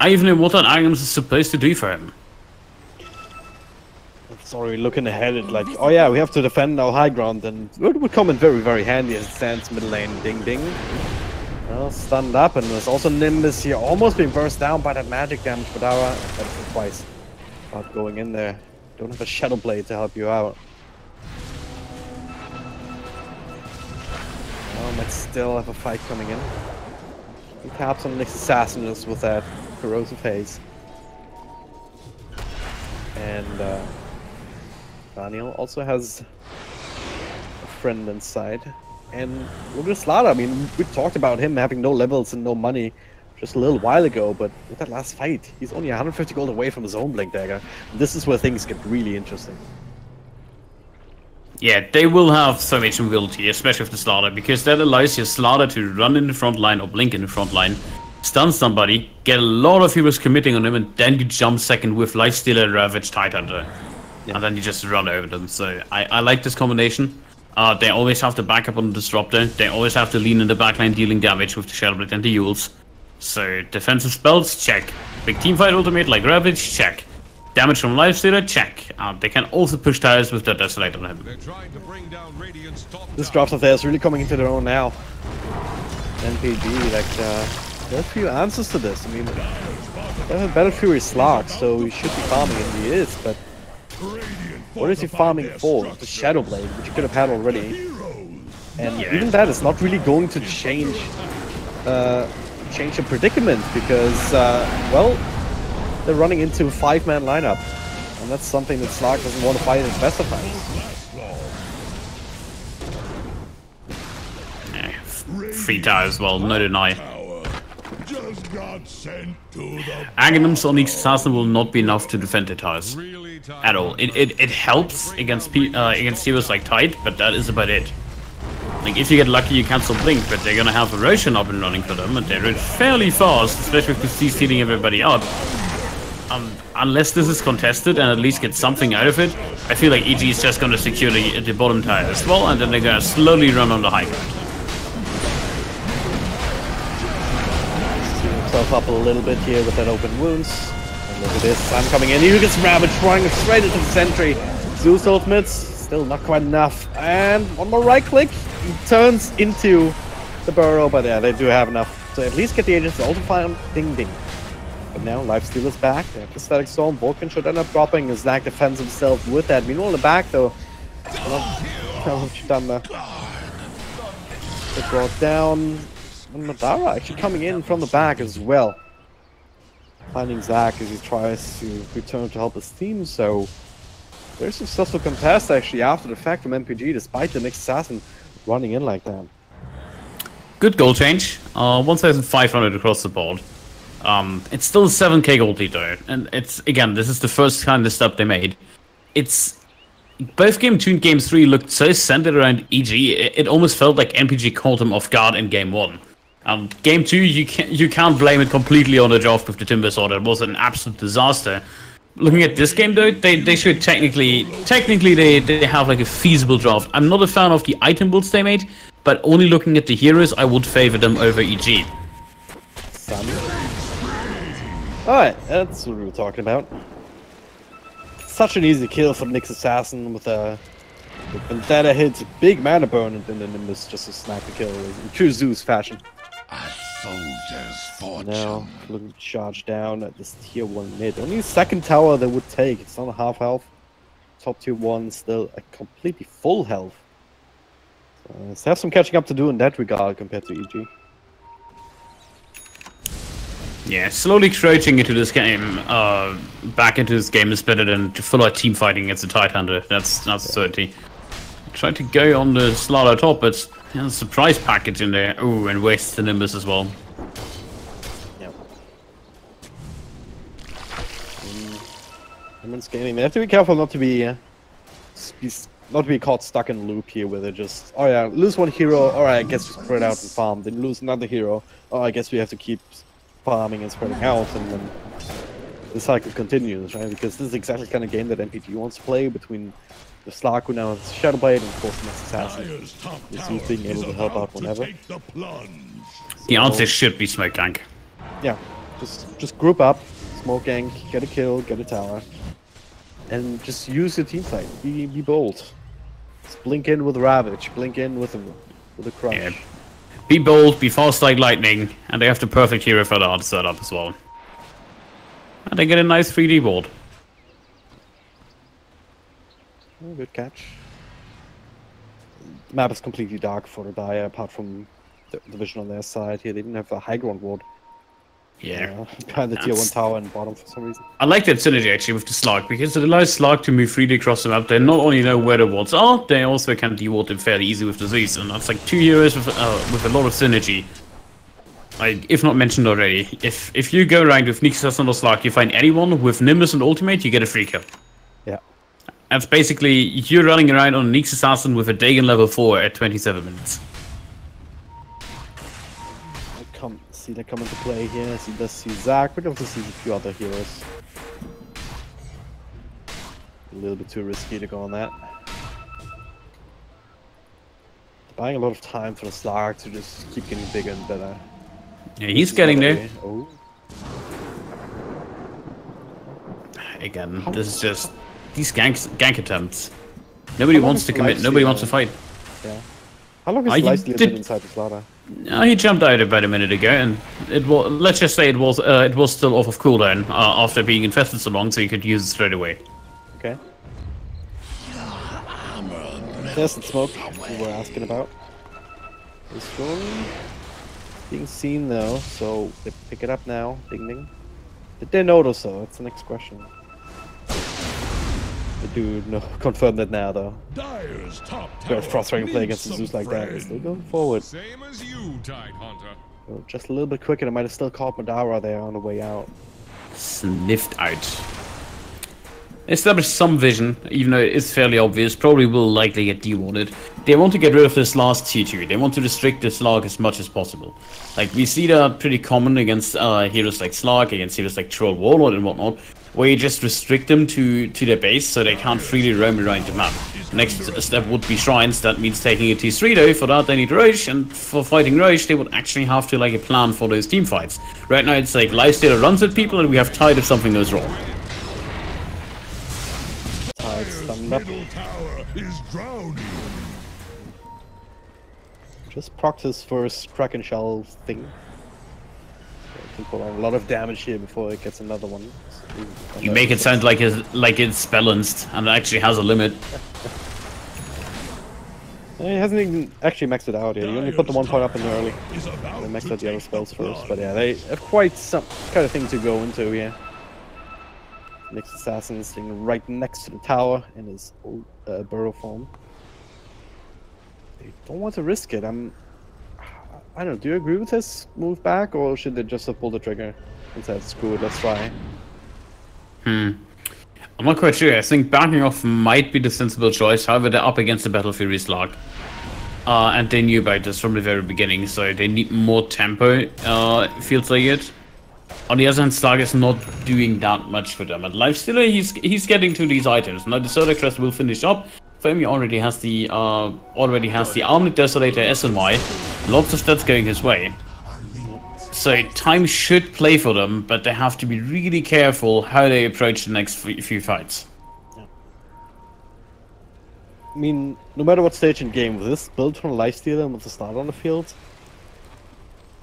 I even know what that Aghanim's is supposed to do for him. Sorry, looking ahead at like, oh yeah, we have to defend our high ground, and it would come in very, very handy as it stands mid lane. Ding ding. Well, stunned up, and there's also Nimbus here, almost being burst down by that magic damage, but our twice. About going in there. Don't have a Shadow Blade to help you out. Well, might still have a fight coming in. He taps on the next assassin just with that corrosive haze. And Daniel also has a friend inside. And look at Slaughter. I mean, we talked about him having no levels and no money just a little while ago, but with that last fight, he's only 150 gold away from his own Blink Dagger. And this is where things get really interesting. Yeah, they will have so much mobility, especially with the Slaughter, because that allows your Slaughter to run in the front line or blink in the front line, stun somebody, get a lot of heroes committing on him, and then you jump second with Lifestealer, Ravage, Tidehunter. Yeah. And then you just run over them. So I like this combination. They always have the backup on the Disruptor. They always have to lean in the backline dealing damage with the Shadowblade and the Yules. So defensive spells, check. Big teamfight ultimate like Ravage, check. Damage from Lifestealer, check. They can also push tires with their Desolator on him. This drops of theirs really coming into their own now. NPG, like, there are a few answers to this. I mean, they have a Battle Fury Slog, so he should be farming, and he is, but what is he farming for? The Shadow Blade, which he could have had already. And even that is not really going to change the predicament, because, well, they're running into a 5-man lineup. And that's something that Slog doesn't want to fight in specifies. Free tower as well, no deny. Aghanims on each assassin will not be enough to defend the towers. At all. It helps against heroes like Tide, but that is about it. Like, if you get lucky, you cancel Blink, but they're gonna have a Roshan up and running for them, and they're fairly fast, especially with the stealing everybody out. Unless this is contested and at least get something out of it, I feel like EG is just gonna secure the bottom tier as well, and then they're gonna slowly run on the high ground. Steam himself up a little bit here with that open wounds. And look at this, Sam coming in. He gets Ravage, throwing straight into the sentry. Zeus ultimates, still not quite enough. And one more right click, he turns into the burrow, but yeah, they do have enough to at least get the agents to ultimate. Ding ding. But now Lifesteal is back. They have the Static Storm. Vulcan should end up dropping. Znak defends himself with that. Meanwhile, in the back, though, done there. They brought down. And Madara actually coming in from the back as well. Finding Zach as he tries to return to help his team. So, very successful contest actually after the fact from MPG, despite the next assassin running in like that. Good gold change. 1,500 across the board. It's still 7k gold lead though, and it's, again, this is the first kind of step they made. It's, both game 2 and game 3 looked so centered around EG, it almost felt like MPG caught them off guard in game 1. Game 2, you can't blame it completely on the draft with the Timber Sword. It was an absolute disaster. Looking at this game though, they should technically they have like a feasible draft. I'm not a fan of the item builds they made, but only looking at the heroes, I would favor them over EG. Alright, that's what we were talking about. Such an easy kill for Nyx Assassin with a Vendetta hits, a big mana burn, and then the Nimbus just to snap the kill in true Zeus fashion. A soldier's fortune. Now, looking to charge down at this tier 1 mid. Only second tower they would take. It's not a half health. Top tier 1 still a completely full health. So they have some catching up to do in that regard compared to EG. Yeah, slowly crouching into this game, back into this game is better than full-out team fighting against a Tidehunter. That's certainty. Try to go on the Slaughter top, but there's a surprise package in there. Ooh, and wastes the Nimbus as well. Yep. Nimbus gaming. They have to be careful not to be caught stuck in a loop here, where they just, oh yeah, lose one hero. All right, I guess we spread out and farm. Then lose another hero. Oh, I guess we have to keep farming and spreading out, and then the cycle continues, right? Because this is exactly the kind of game that MPG wants to play between the Slark, who now has Shadowblade, and of course the Assassin. He's being able to help out whenever. The answer should be Smoke Gank. Yeah, just group up, smoke gank, get a kill, get a tower, and just use your team fight. Be bold. Just blink in with Ravage, blink in with a crush. Yeah. Be bold, be fast like lightning, and they have the perfect hero for the art setup as well. And they get a nice 3D board. Oh, good catch. The map is completely dark for the Dire, apart from the vision on their side here. They didn't have a high ground ward. Yeah. Behind the tier 1 tower and bottom for some reason. I like that synergy actually with the Slark, because it allows Slark to move freely across the map. They not only know where the wards are, they also can deward them fairly easy with disease. And that's like 2 heroes with a lot of synergy. Like, if not mentioned already, if you go around with Nyx Assassin or Slark, you find anyone with Nimbus and Ultimate, you get a free kill. Yeah. That's basically, you're running around on Nyx Assassin with a Dagon level 4 at 27 minutes. See that come into play here. See this, see Zac, but also see a few other heroes. A little bit too risky to go on that. Buying a lot of time for the Slark to just keep getting bigger and better. Yeah, he's getting there. Oh. Again, this is just these gank attempts. Nobody wants to commit, nobody wants to fight. Yeah. How long is Lifesteal been inside the slaughter? He jumped out about a minute ago, and it was, let's just say it was still off of cooldown after being infested so long, so you could use it straight away. Okay. There's the smoke we were asking about. This one being seen though, so they pick it up now. Ding ding. Did they notice so? That's the next question. They do confirm that now though. Great frustrating play against the Zeus like that. They're still going forward. Same as you, Tidehunter. Just a little bit quicker, they might have still caught Madara there on the way out. Sniffed out. Established some vision, even though it's fairly obvious, probably will likely get dewarded. They want to get rid of this last tier 2. They want to restrict the Slark as much as possible. Like, we see that pretty common against heroes like Slark, against heroes like Troll Warlord and whatnot, where you just restrict them to their base so they can't freely roam around the map. Next step would be shrines. That means taking a T3 though. For that they need Roche, and for fighting Roche they would actually have to like a plan for those team fights. Right now it's like Lifestealer runs at people and we have Tide if something goes wrong. Tide stunned up. Just proc his first Kraken Shell thing. I can put on a lot of damage here before it gets another one. You make it sound like it's balanced and it actually has a limit. He hasn't even actually maxed it out yet. He only put the 1 point up in early. They maxed out the other spells first, but yeah, they have quite some kind of thing to go into here. Nyx Assassin sitting right next to the tower in his old burrow form. They don't want to risk it. I don't know, do you agree with this move back, or should they just have pulled the trigger and said, screw it, let's try? I'm not quite sure. I think backing off might be the sensible choice. However, they're up against the Battle Fury Slark. And they knew about this from the very beginning, so they need more tempo, feels like it. On the other hand, Slark is not doing that much for them. And Lifestealer, he's getting to these items. Now the Solar Crest will finish up. Foamy already has the Armored Desolator SNY. Lots of stats going his way. So time should play for them, but they have to be really careful how they approach the next few fights. Yeah. I mean, no matter what stage in game, with this build from Lifestealer and with the start on the field.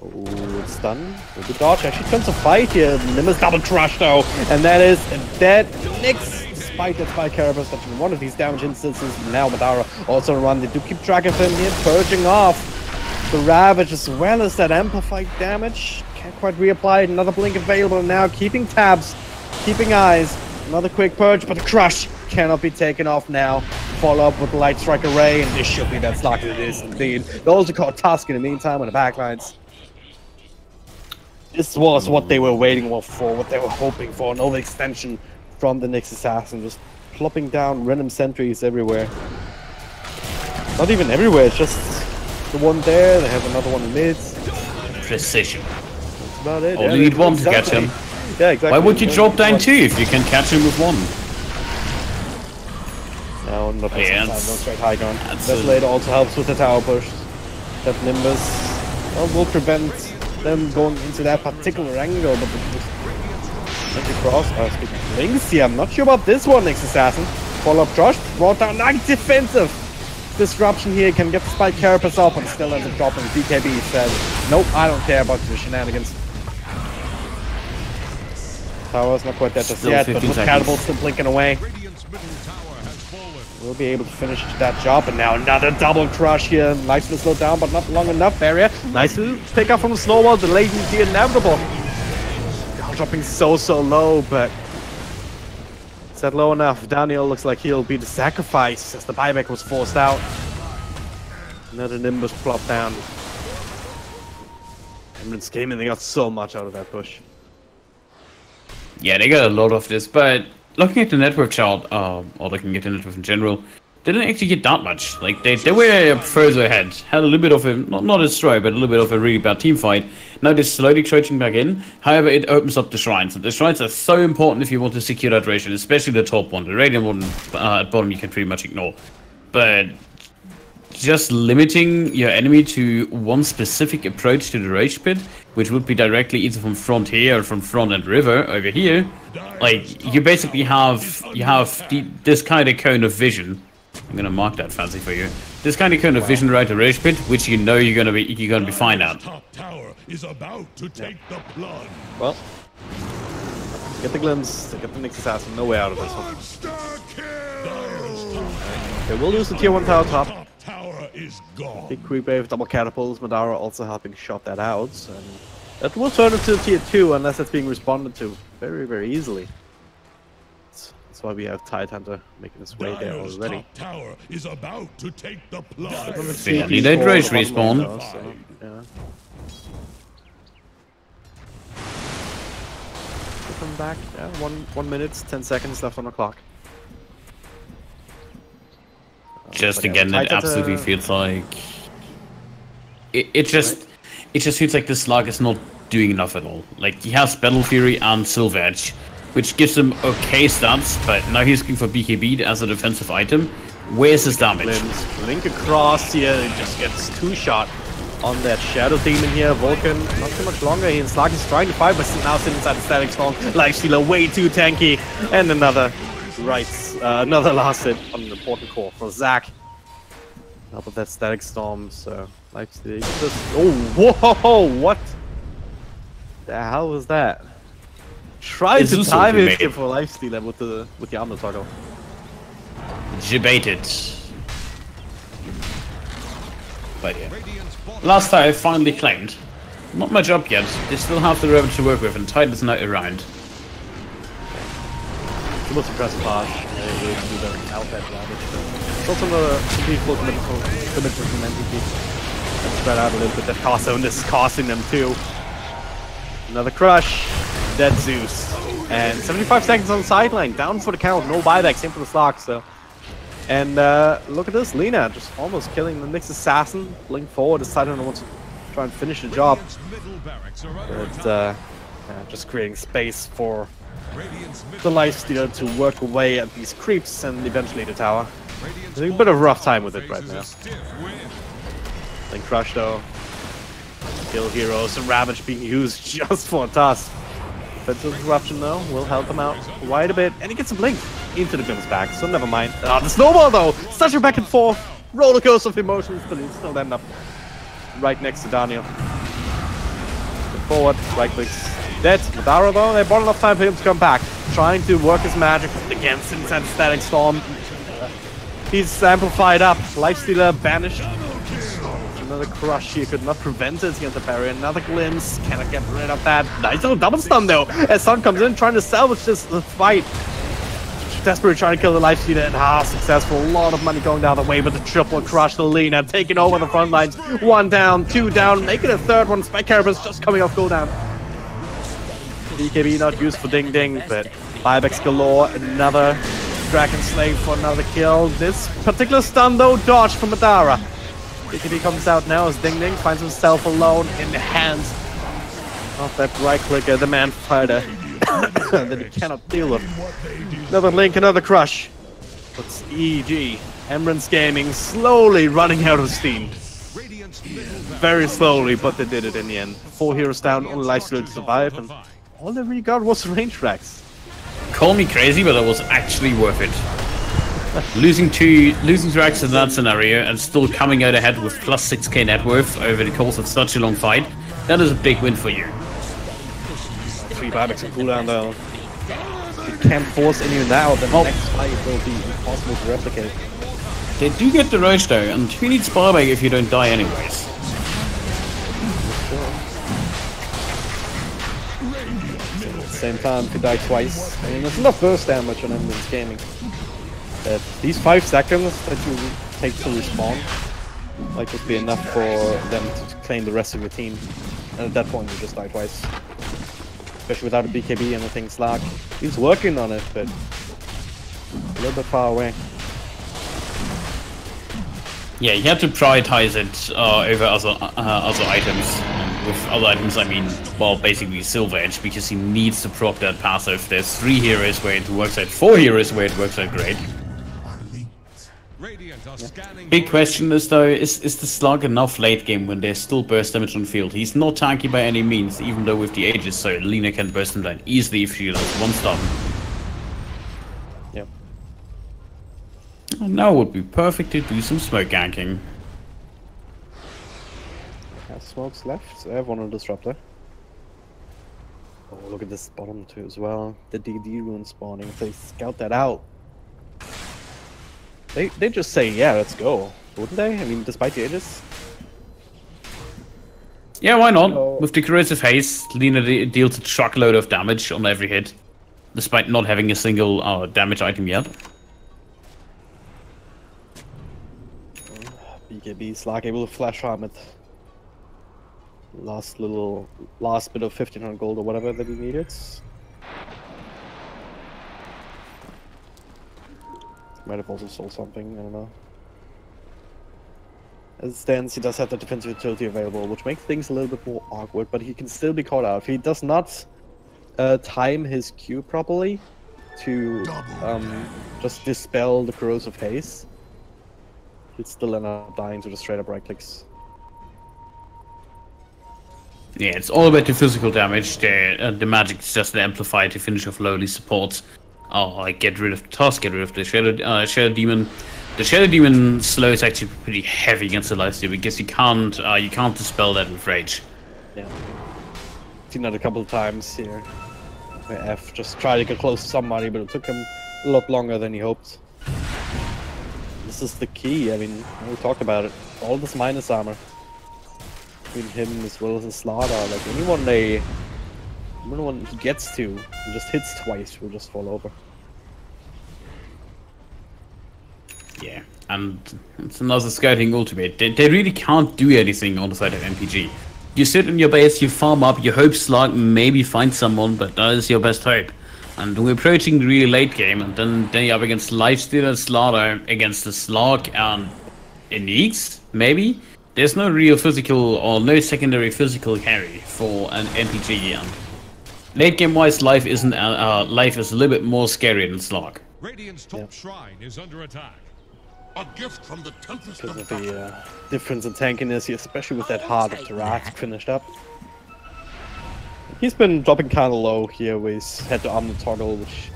Oh, it's done. With the dodge, actually turns a fight here. Nimbus double crush though, and that is dead. Nyx, despite that Spy Carapace touching one of these damage instances, now Madara also run. They do keep track of him here, purging off the Ravage as well as that amplified damage. Can't quite reapply it. Another blink available now, keeping tabs, keeping eyes. Another quick purge, but the crush cannot be taken off now. Follow up with the Light Strike Array, and this should be that Slark. It is indeed. They also caught Tusk in the meantime on the backlines. This was what they were waiting for, what they were hoping for, an overextension from the Nyx Assassin, just plopping down random sentries everywhere. Not even everywhere, it's just the one there, they have another one in mid. Precision. That's about it. Only need one to catch him. Yeah, exactly. Why would you drop down 2 if you can catch him with 1? No, not this Yeah, time. No straight high ground. that's Desolator also helps with the tower push. That Nimbus will prevent them going into that particular angle, but the cross. Speaking of links here, I'm not sure about this one, Next Assassin. Follow-up Josh brought down nice defensive disruption here. Can get the spike carapace up, but still ends up dropping. BKB says, nope, I don't care about the shenanigans. Tower's not quite dead just yet, but with Catapult still blinking away, we'll be able to finish that job. And now another double crush here. Nice to slow down, but not long enough area. Nice to pick up from the snowball, delaying the inevitable. Dropping so low, but is that low enough? Daniel looks like he'll be the sacrifice as the buyback was forced out. Another Nimbus plopped down. Emirates Gaming, they got so much out of that push. Yeah, they got a lot of this, but looking at the network chart, or looking at the network in general, they didn't actually get that much. Like, they were further ahead, had a little bit of a, not a destroy, but a little bit of a really bad team fight. Now they're slowly trudging back in. However, it opens up the shrines, and the shrines are so important if you want to secure that ration, especially the top one. The radiant one at bottom you can pretty much ignore. But just limiting your enemy to one specific approach to the rage pit, which would be directly either from front here or from front and river over here, like, you basically have this kind of cone of vision. I'm gonna mark that fancy for you. This kind of cone of vision right to rage pit, which you know you're gonna be fine at. Top tower is about to take the plunge. Well, get the glimpse, get the Nyx Assassin, no way out of this one. Okay, we'll lose the tier 1 tower top. Tower is gone. Big creep wave, double catapults, Madara also helping shot that out. And that will turn into tier 2 unless it's being responded to very easily. That's why we have Tidehunter making his way there already. Top tower is about to take the plunge. Yeah, need a rage respawn. Though, so, yeah. Come back. Yeah, 1 minute, 10 seconds left on the clock. Just again, it absolutely feels like it just feels like this slug is not doing enough at all. Like, he has Battle Fury and Silver Edge, which gives him okay stats, but now he's looking for BKB as a defensive item. Where's his damage? Link across here, it just gets 2-shot on that Shadow Demon here. Vulcan, not too much longer. He and Slug is trying to fight, but now sitting inside the Static Storm. Lifestealer way too tanky, and another last hit on an important core for Zac. Help with that Static Storm, so Lifestealer just... Oh, whoa, what the hell was that? Tried to time it here for Lifestealer with the armor toggle. Debated. But yeah. Last time I finally claimed. Not much up yet. They still have the Revenant to work with, and Tide is not around. The most impressive part, really do the outfit damage. It's also a complete full commitment from MVP. And spread out a little bit. That cost zone is costing them too. Another crush. Dead Zeus. And 75 seconds on the sideline. Down for the count. No buyback. Same for the Slug. So. And look at this. Lina just almost killing the Nyx Assassin. Blink forward. Decided to want to try and finish the job. But just creating space for the Lifestealer to work away at these creeps and eventually the tower. Having a bit of a rough time with it right now. Then Crush though. Kill heroes and Ravage being used just for a toss. Defensive disruption though will help him out quite a bit. And he gets a blink into the Glimpse back, so never mind. Ah, the snowball though! Such a back and forth roller coaster of emotions, but he'll still end up right next to Daniel. Forward, right clicks. Dead. Madara though, they bought enough time for him to come back. Trying to work his magic against inside Static Storm. He's amplified up. Lifestealer banished. Another crush here, could not prevent it. He has the barrier. Another glimpse. Cannot get rid of that. Nice little double stun though. As Sun comes in trying to salvage this fight. Desperately trying to kill the Lifestealer and successful. A lot of money going down the way, but the triple crush to Lina. Taking over the front lines. 1 down, 2 down. Making a third one. Spike Carapace just coming off cooldown. BKB not used for Ding Ding, but buybacks galore. Another Dragon Slave for another kill. This particular stun though, dodge from Madara. BKB comes out now as Ding Ding finds himself alone in the hands of that right clicker, the man fighter. that he cannot deal with. Another Link, another Crush. What's EG? Emran's Gaming slowly running out of steam. Very slowly, but they did it in the end. 4 heroes down, only life steal to survive, and all they really got was range tracks. Call me crazy, but that was actually worth it. losing tracks in that scenario and still coming out ahead with plus 6k net worth over the course of such a long fight, that is a big win for you. 3 buybacks and cooldown though. If you can't force any now, then the next fight will be impossible to replicate. They do get the Roach though, and who needs buyback if you don't die anyways? Same time, if you die twice. I mean, there's enough burst damage on Emran's Gaming. That these 5 seconds that you take to respawn might just be enough for them to claim the rest of your team. And at that point, you just die twice. Especially without a BKB and the thing's lag. He's working on it, but a little bit far away. Yeah, you have to prioritize it over other items. With other items, I mean, well, basically Silver Edge, because he needs to proc that passive. There's 3 heroes where it works out, 4 heroes where it works out great. Big question is though, is the Slug enough late game when there's still burst damage on field? He's not tanky by any means, even though with the Aegis, so Lina can burst him down easily if she does 1 stun. Yep. And now would be perfect to do some smoke ganking. Has smokes left. I have one on Disruptor. Oh, look at this bottom too as well. The DD rune spawning. If they scout that out, they just say, yeah, let's go, wouldn't they? I mean, despite the Aegis. Yeah, why not? With the corrosive haste, Lina deals a truckload of damage on every hit, despite not having a single damage item yet. BKB Slag able to flash harm it. Last bit of 1500 gold or whatever that he needed. Might have also sold something, I don't know. As it stands, he does have the defensive utility available, which makes things a little bit more awkward, but he can still be caught out. If he does not time his Q properly to just dispel the corrosive haze, he'd still end up dying to the straight up right clicks. Yeah, it's all about the physical damage. The magic is just the amplifier to finish off lowly supports. Get rid of the task, get rid of the Shadow Demon. The Shadow Demon slow is actually pretty heavy against the lifesteal because you can't dispel that with Rage. Yeah. Seen that a couple of times here. Where F just tried to get close to somebody, but it took him a lot longer than he hoped. This is the key. I mean, we talked about it. All this minus armor between him as well as the Slaughter. Like anyone he gets to and just hits twice will just fall over. Yeah, and it's another scouting ultimate. They really can't do anything on the side of MPG. You sit in your base, you farm up, you hope Slug maybe find someone, but that is your best hope. And we're approaching the really late game, and then you're up against Lifesteal and Slaughter against the Slug and Enix, maybe? There's no real physical or no secondary physical carry for an MPG, and late game wise, life is a little bit more scary than Slug. Radiant's top shrine is under attack. A gift from the tempest because of the difference in tankiness, especially with that Heart of Tarak finished up. He's been dropping kind of low here with his head to armor toggle, which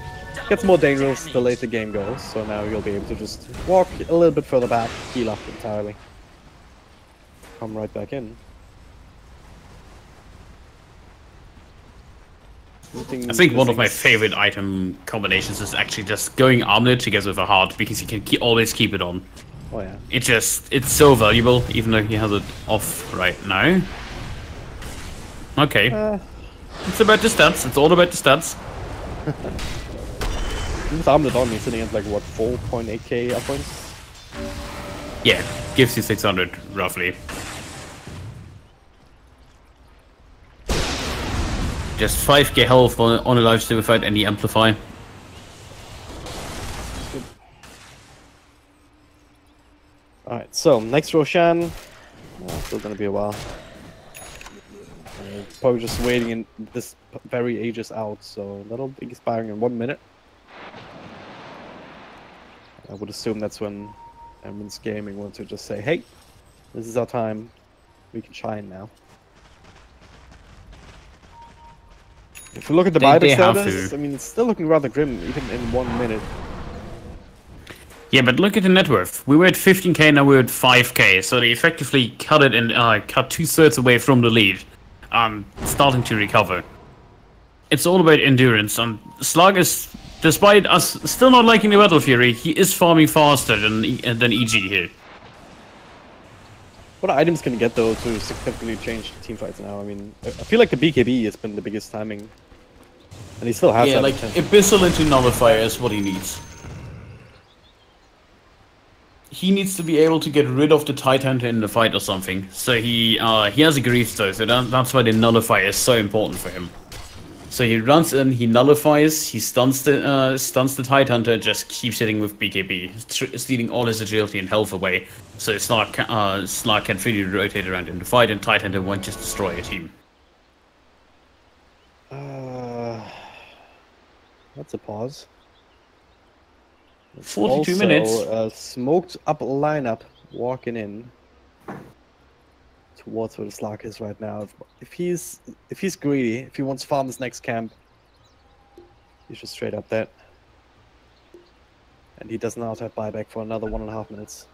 gets more dangerous the later the game goes. So now you'll be able to just walk a little bit further back, heal up entirely, come right back in. I think one of my favorite item combinations is actually just going armlet together with a heart, because you can always keep it on. Oh yeah. It's so valuable, even though he has it off right now. Okay. It's about the stats, it's all about the stats. With armlet on, he's sitting at like what, 4.8k up points? Yeah, gives you 600 roughly. Just 5k health on a lifesteal without any amplify. Alright, so next Roshan. Still gonna be a while. Probably just waiting in this very ages out, so that'll be expiring in 1 minute. I would assume that's when Emran's Gaming wants to just say, hey, this is our time. We can shine now. If you look at the buyback status, I mean, it's still looking rather grim, even in 1 minute. Yeah, but look at the net worth. We were at 15k, now we're at 5k, so they effectively cut it and cut 2/3 away from the lead. Starting to recover. It's all about endurance, and Slug is, despite us still not liking the Battle Fury, he is farming faster than EG here. What items can you get though to significantly change team fights now? I mean, I feel like the BKB has been the biggest timing, and he still has that like potential. Abyssal into Nullifier is what he needs. He needs to be able to get rid of the Tidehunter in the fight or something. So he has a Grief though, so that's why the Nullifier is so important for him. So he runs in, he nullifies, he stuns the Tidehunter, just keeps hitting with BKB, stealing all his agility and health away. So Slark can freely rotate around in the fight, and Tidehunter won't just destroy a team. That's a pause. 42 also, minutes. Smoked up lineup walking in towards where the Slark is right now. If he's greedy, if he wants to farm his next camp, he should straight up that. And he does not have buyback for another 1.5 minutes.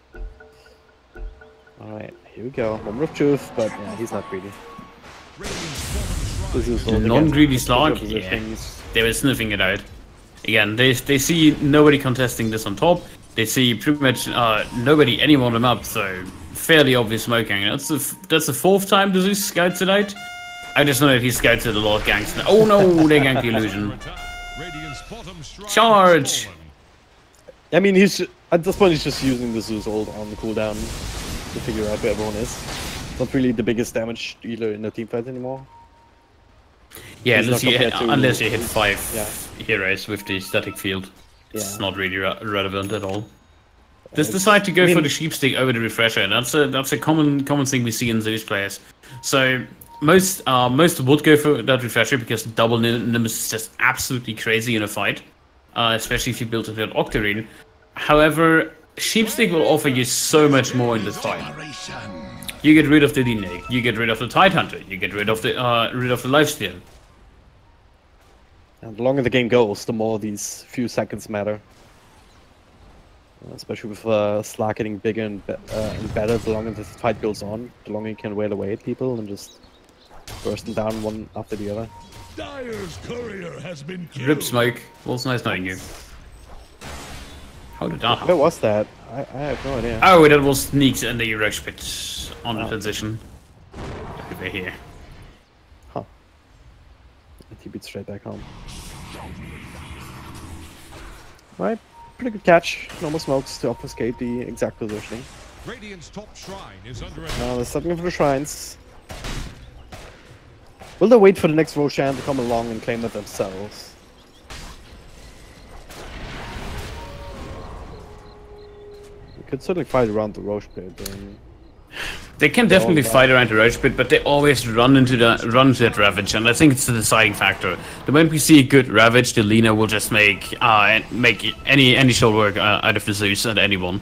Alright, here we go. Moment of truth, but yeah, he's not greedy. Non-greedy Slark? Yeah, they were sniffing it out. Again, they see nobody contesting this on top. They see pretty much nobody anyone on the map, so fairly obvious smoking. That's the fourth time the Zeus scouts it out. I just know that he scouts it a lot of ganks. Oh no, they ganked the illusion. Charge! I mean, at this point he's just using the Zeus ult on the cooldown to figure out where everyone is. Not really the biggest damage dealer in the teamfight anymore. Yeah, unless you hit 5 heroes with the static field. It's not really relevant at all. Just decide to go for the sheepstick over the refresher. That's a common thing we see in Zeus players. So most would go for that refresher because double Nimbus is just absolutely crazy in a fight, especially if you build it at Octarine. However, sheepstick will offer you so much more in this fight. You get rid of the Deneg, you get rid of the Tidehunter, you get rid of the lifesteal. And the longer the game goes, the more these few seconds matter. Especially with Slark getting bigger and better, the longer the fight goes on, the longer you can wail away at people and just burst them down one after the other. Dyer's courier has been killed. Rip Smoke, well, it's nice knowing you. How did that happen? Where was that? I have no idea. Oh, that was sneaked in the rush pit on the transition. Over here. Huh. He beat straight back home. Right. Pretty good catch. Normal smokes to obfuscate the exact positioning. Radiant's top shrine is under attack. Now they're setting for the shrines. Will they wait for the next Roshan to come along and claim it themselves? You could certainly fight around the Roche pit. They can definitely fight around the Roche pit, but they always run into that Ravage, and I think it's the deciding factor. The moment we see a good Ravage, the Lina will just make any short work out of the Zeus and anyone.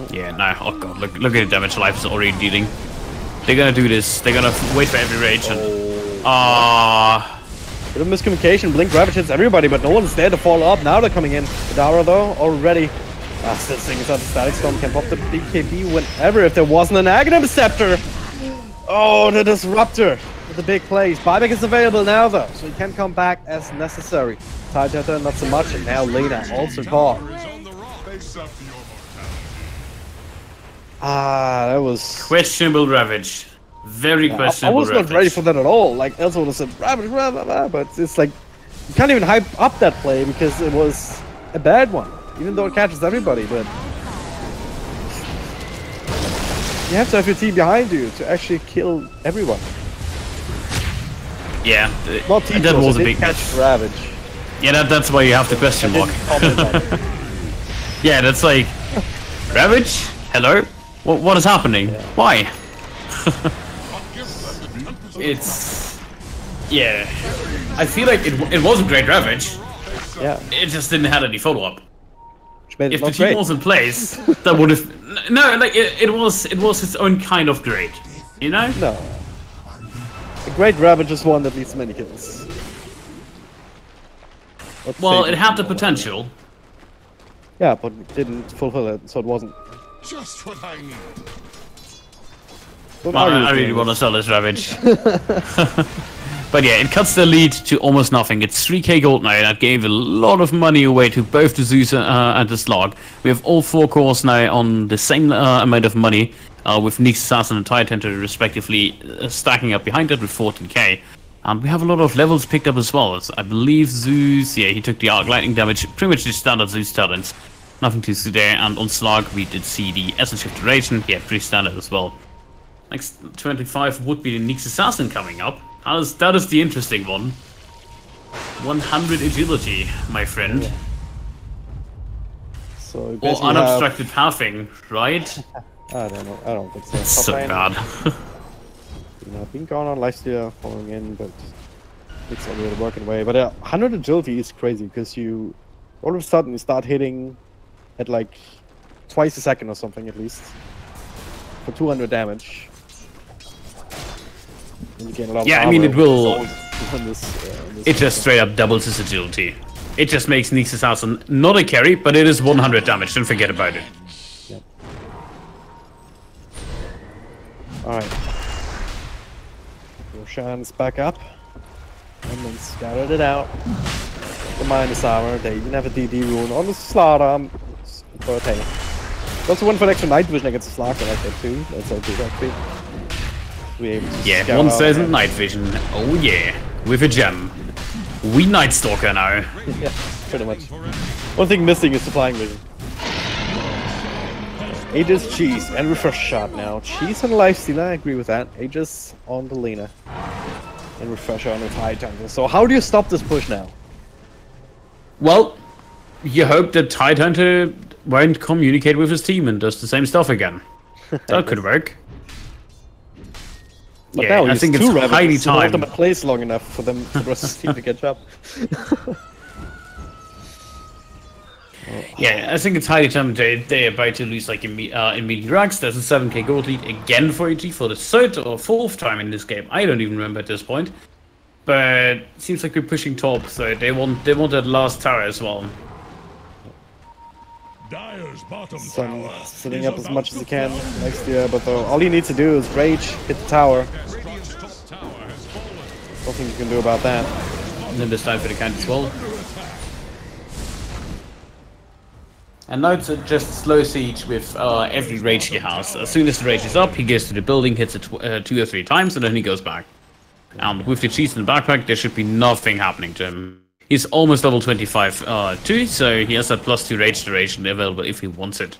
Yeah, no, oh god, look at the damage Life is already dealing. They're gonna do this. They're gonna wait for every rage and bit of miscommunication. Blink Ravage hits everybody, but no one's there to follow up. Now they're coming in. Dara though already. Still seeing is that the Static Storm can pop the BKB whenever if there wasn't an Aghanim Scepter. Oh, the Disruptor with the big plays. Buyback is available now though, so he can come back as necessary. Tidehunter not so much, and now Lina also caught. That was questionable Ravage. Very questionable. I was not ready for that at all. Like Elsa would have said Ravage, blah, blah, blah, but it's like you can't even hype up that play because it was a bad one. Even though it catches everybody, but you have to have your team behind you to actually kill everyone. Yeah, not that was a big catch Ravage. Yeah, that's why you have the question mark. Yeah, that's like Ravage. Hello, what is happening? Yeah. Why? It's... Yeah. I feel like it was a great Ravage. Yeah. It just didn't have any follow-up. If the team great. was in place, that would have... No, like, it was its own kind of great. You know? No. A great Ravage is one that needs many kills. Well, it had the potential. Yeah, but it didn't fulfill it, so it wasn't. Just what I need. Don't Well, argue I with really me. want to sell this Ravage. But yeah, it cuts the lead to almost nothing. It's 3k gold now. That gave a lot of money away to both the Zeus and the Slog. We have all 4 cores now on the same amount of money, with Nyx Assassin and Tide Hunter respectively stacking up behind it with 14k. And we have a lot of levels picked up as well. I believe Zeus, yeah, he took the arc lightning damage, pretty much the standard Zeus talents. Nothing to see there. And on Slog, we did see the Essence of Duration, yeah, pretty standard as well. Next 25 would be the Nyx Assassin coming up. That is the interesting one. 100 agility, my friend. Yeah. So Or basically unobstructed pathing, right? I don't know. I don't think so. It's so Top lane, bad. You know, been going on lifesteal, following in, but it's not really working away. But 100 agility is crazy because you all of a sudden you start hitting at like twice a second or something at least for 200 damage. And you gain a lot of Yeah, I mean, armor. it will... On this, It just straight up doubles his agility. It just makes Nyx Assassin not a carry, but it is 100 damage, don't forget about it. Yep. Alright. Roshan's back up. And then scouted it out. The minus armor. They even have a DD rune on the Slaughter. But hey. Also went for an extra night vision against the Slaughter like that too. That's okay, actually. We able to Yeah, scout 1000 out. night vision. Oh yeah, with a gem. We Night Stalker now. Yeah, pretty much. One thing missing is supplying vision. Aegis, Cheese, and Refresh Shot now. Cheese and Lifesteal, I agree with that. Aegis on the Lena. And Refresher on the Tidehunter. So how do you stop this push now? Well, you hope that Tidehunter won't communicate with his team and does the same stuff again. That could work. But Yeah, now I he's think it's two highly Ravens in timed. ultimate place long enough for them for the rest of the team to catch up. Yeah, I think it's highly timed. They're about to lose like immediate ranks. There's a 7k gold lead again for EG for the 3rd or 4th time in this game. I don't even remember at this point. But it seems like we're pushing top, so they want that last tower as well. Dyer's bottom Sun tower sitting is up as about much to as he can fall. next year, but all he needs to do is rage, hit the tower. Radiant's top tower has fallen. Nothing you can do about that. And then this time for the count as well. And now it's just a slow siege with every rage he has. As soon as the rage is up, he goes to the building, hits it 2 or 3 times, and then he goes back. And with the cheese in the backpack, there should be nothing happening to him. He's almost level 25 too, so he has that +2 rage duration available if he wants it.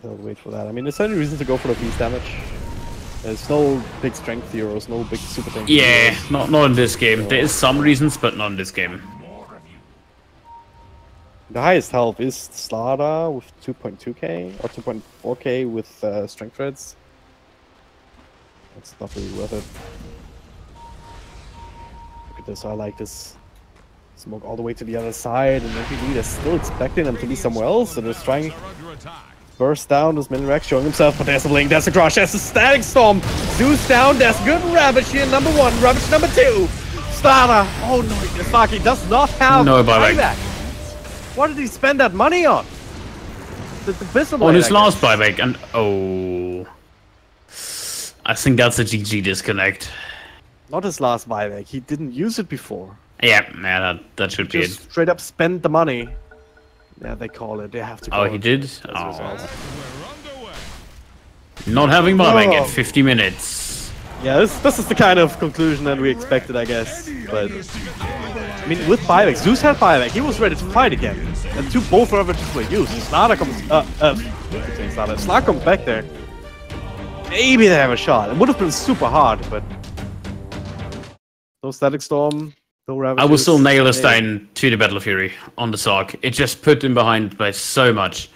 They'll wait for that. I mean, there's any reason to go for the piece damage. There's no big strength heroes, no big super tank Yeah, heroes. not in this game. There is some reasons, but not in this game. The highest health is Slaughter with 2.2k or 2.4k with strength threads. That's not really worth it. Look at this, I like this. Smoke all the way to the other side, and MPD is still expecting them to be somewhere else, and is trying Under attack. burst down as Minrex showing himself, but there's a blink, there's a crush, there's a static storm. Zeus down, there's good Ravage here, number 1, Ravage number 2. Slaughter, oh no, Yasaki does not have No buyback. buyback. What did he spend that money on? The Visible On his I last guess. buyback, and oh, I think that's a GG disconnect. Not his last buyback, he didn't use it before. Yeah, that should be it. Just straight up spend the money. Yeah, they call it, they have to call Oh, it. he did? That's the Oh. result. We're underway. Not having buyback Oh. at 50 minutes. Yeah, this is the kind of conclusion that we expected, I guess. But I mean, with buyback, Zeus had buyback. He was ready to fight again, and both Ravages were used. Slaughter comes, Slaughter comes back there. Maybe they have a shot. It would have been super hard, but no static storm, no Ravages. I will still nail us Maybe. down to the Battle of Fury on the Sark. It just put him behind by so much.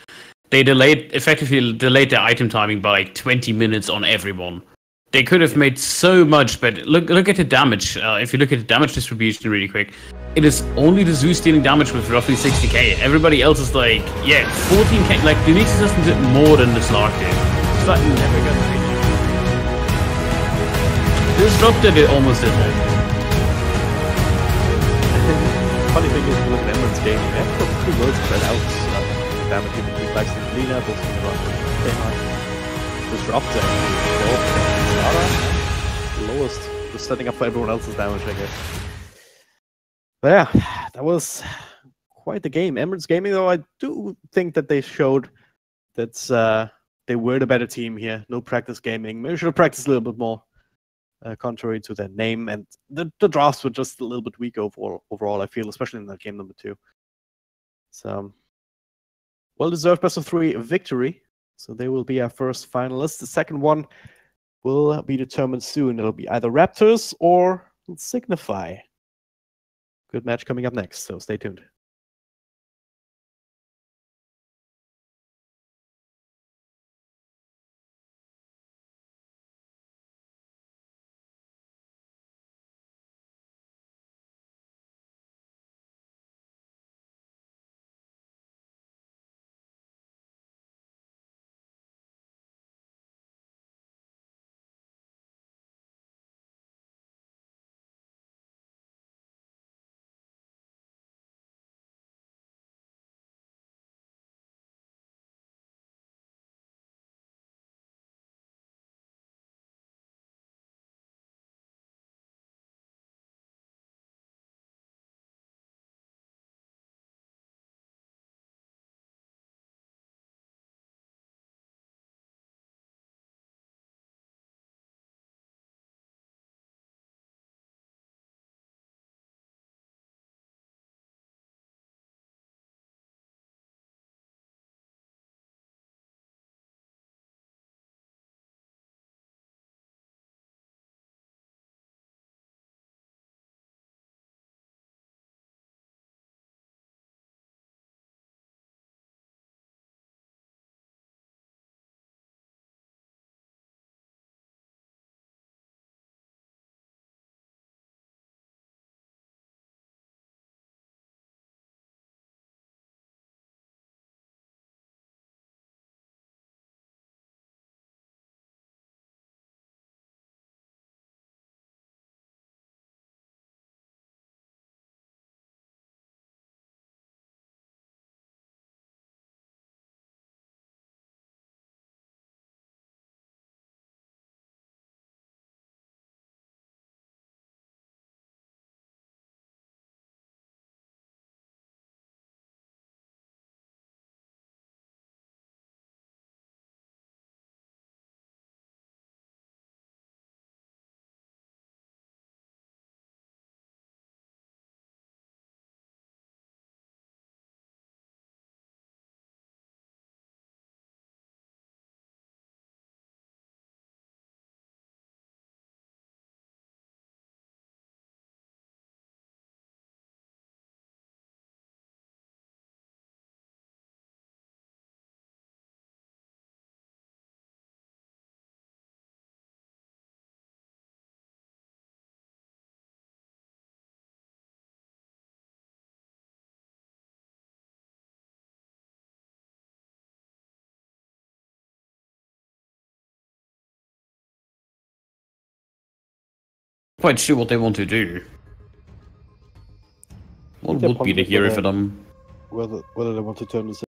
they effectively delayed their item timing by like 20 minutes on everyone. They could have made so much, but look at the damage. If you look at the damage distribution really quick, it is only the Zeus dealing damage with roughly 60k. Everybody else is like, yeah, 14k. Like, the Nexus system did more than the Slark did. Slark never got paid. Disrupted it almost did that. Funny thing is, look at Emran's game, they have got pretty well spread out. Damage even between Flags and Lina, both in the run. Disruptor. Lowest. Just setting up for everyone else's damage, I guess. But yeah, that was quite the game. Emirates Gaming, though, I do think that they showed that they were the better team here. No practice gaming. Maybe should have practiced a little bit more, contrary to their name. And the drafts were just a little bit weak overall, I feel, especially in that game number 2. So, well-deserved best of 3 victory. So they will be our first finalists. The second one will be determined soon. It'll be either Raptors or Signify. Good match coming up next, so stay tuned. Quite sure what they want to do. What would be the hero for them? Whether they want to turn this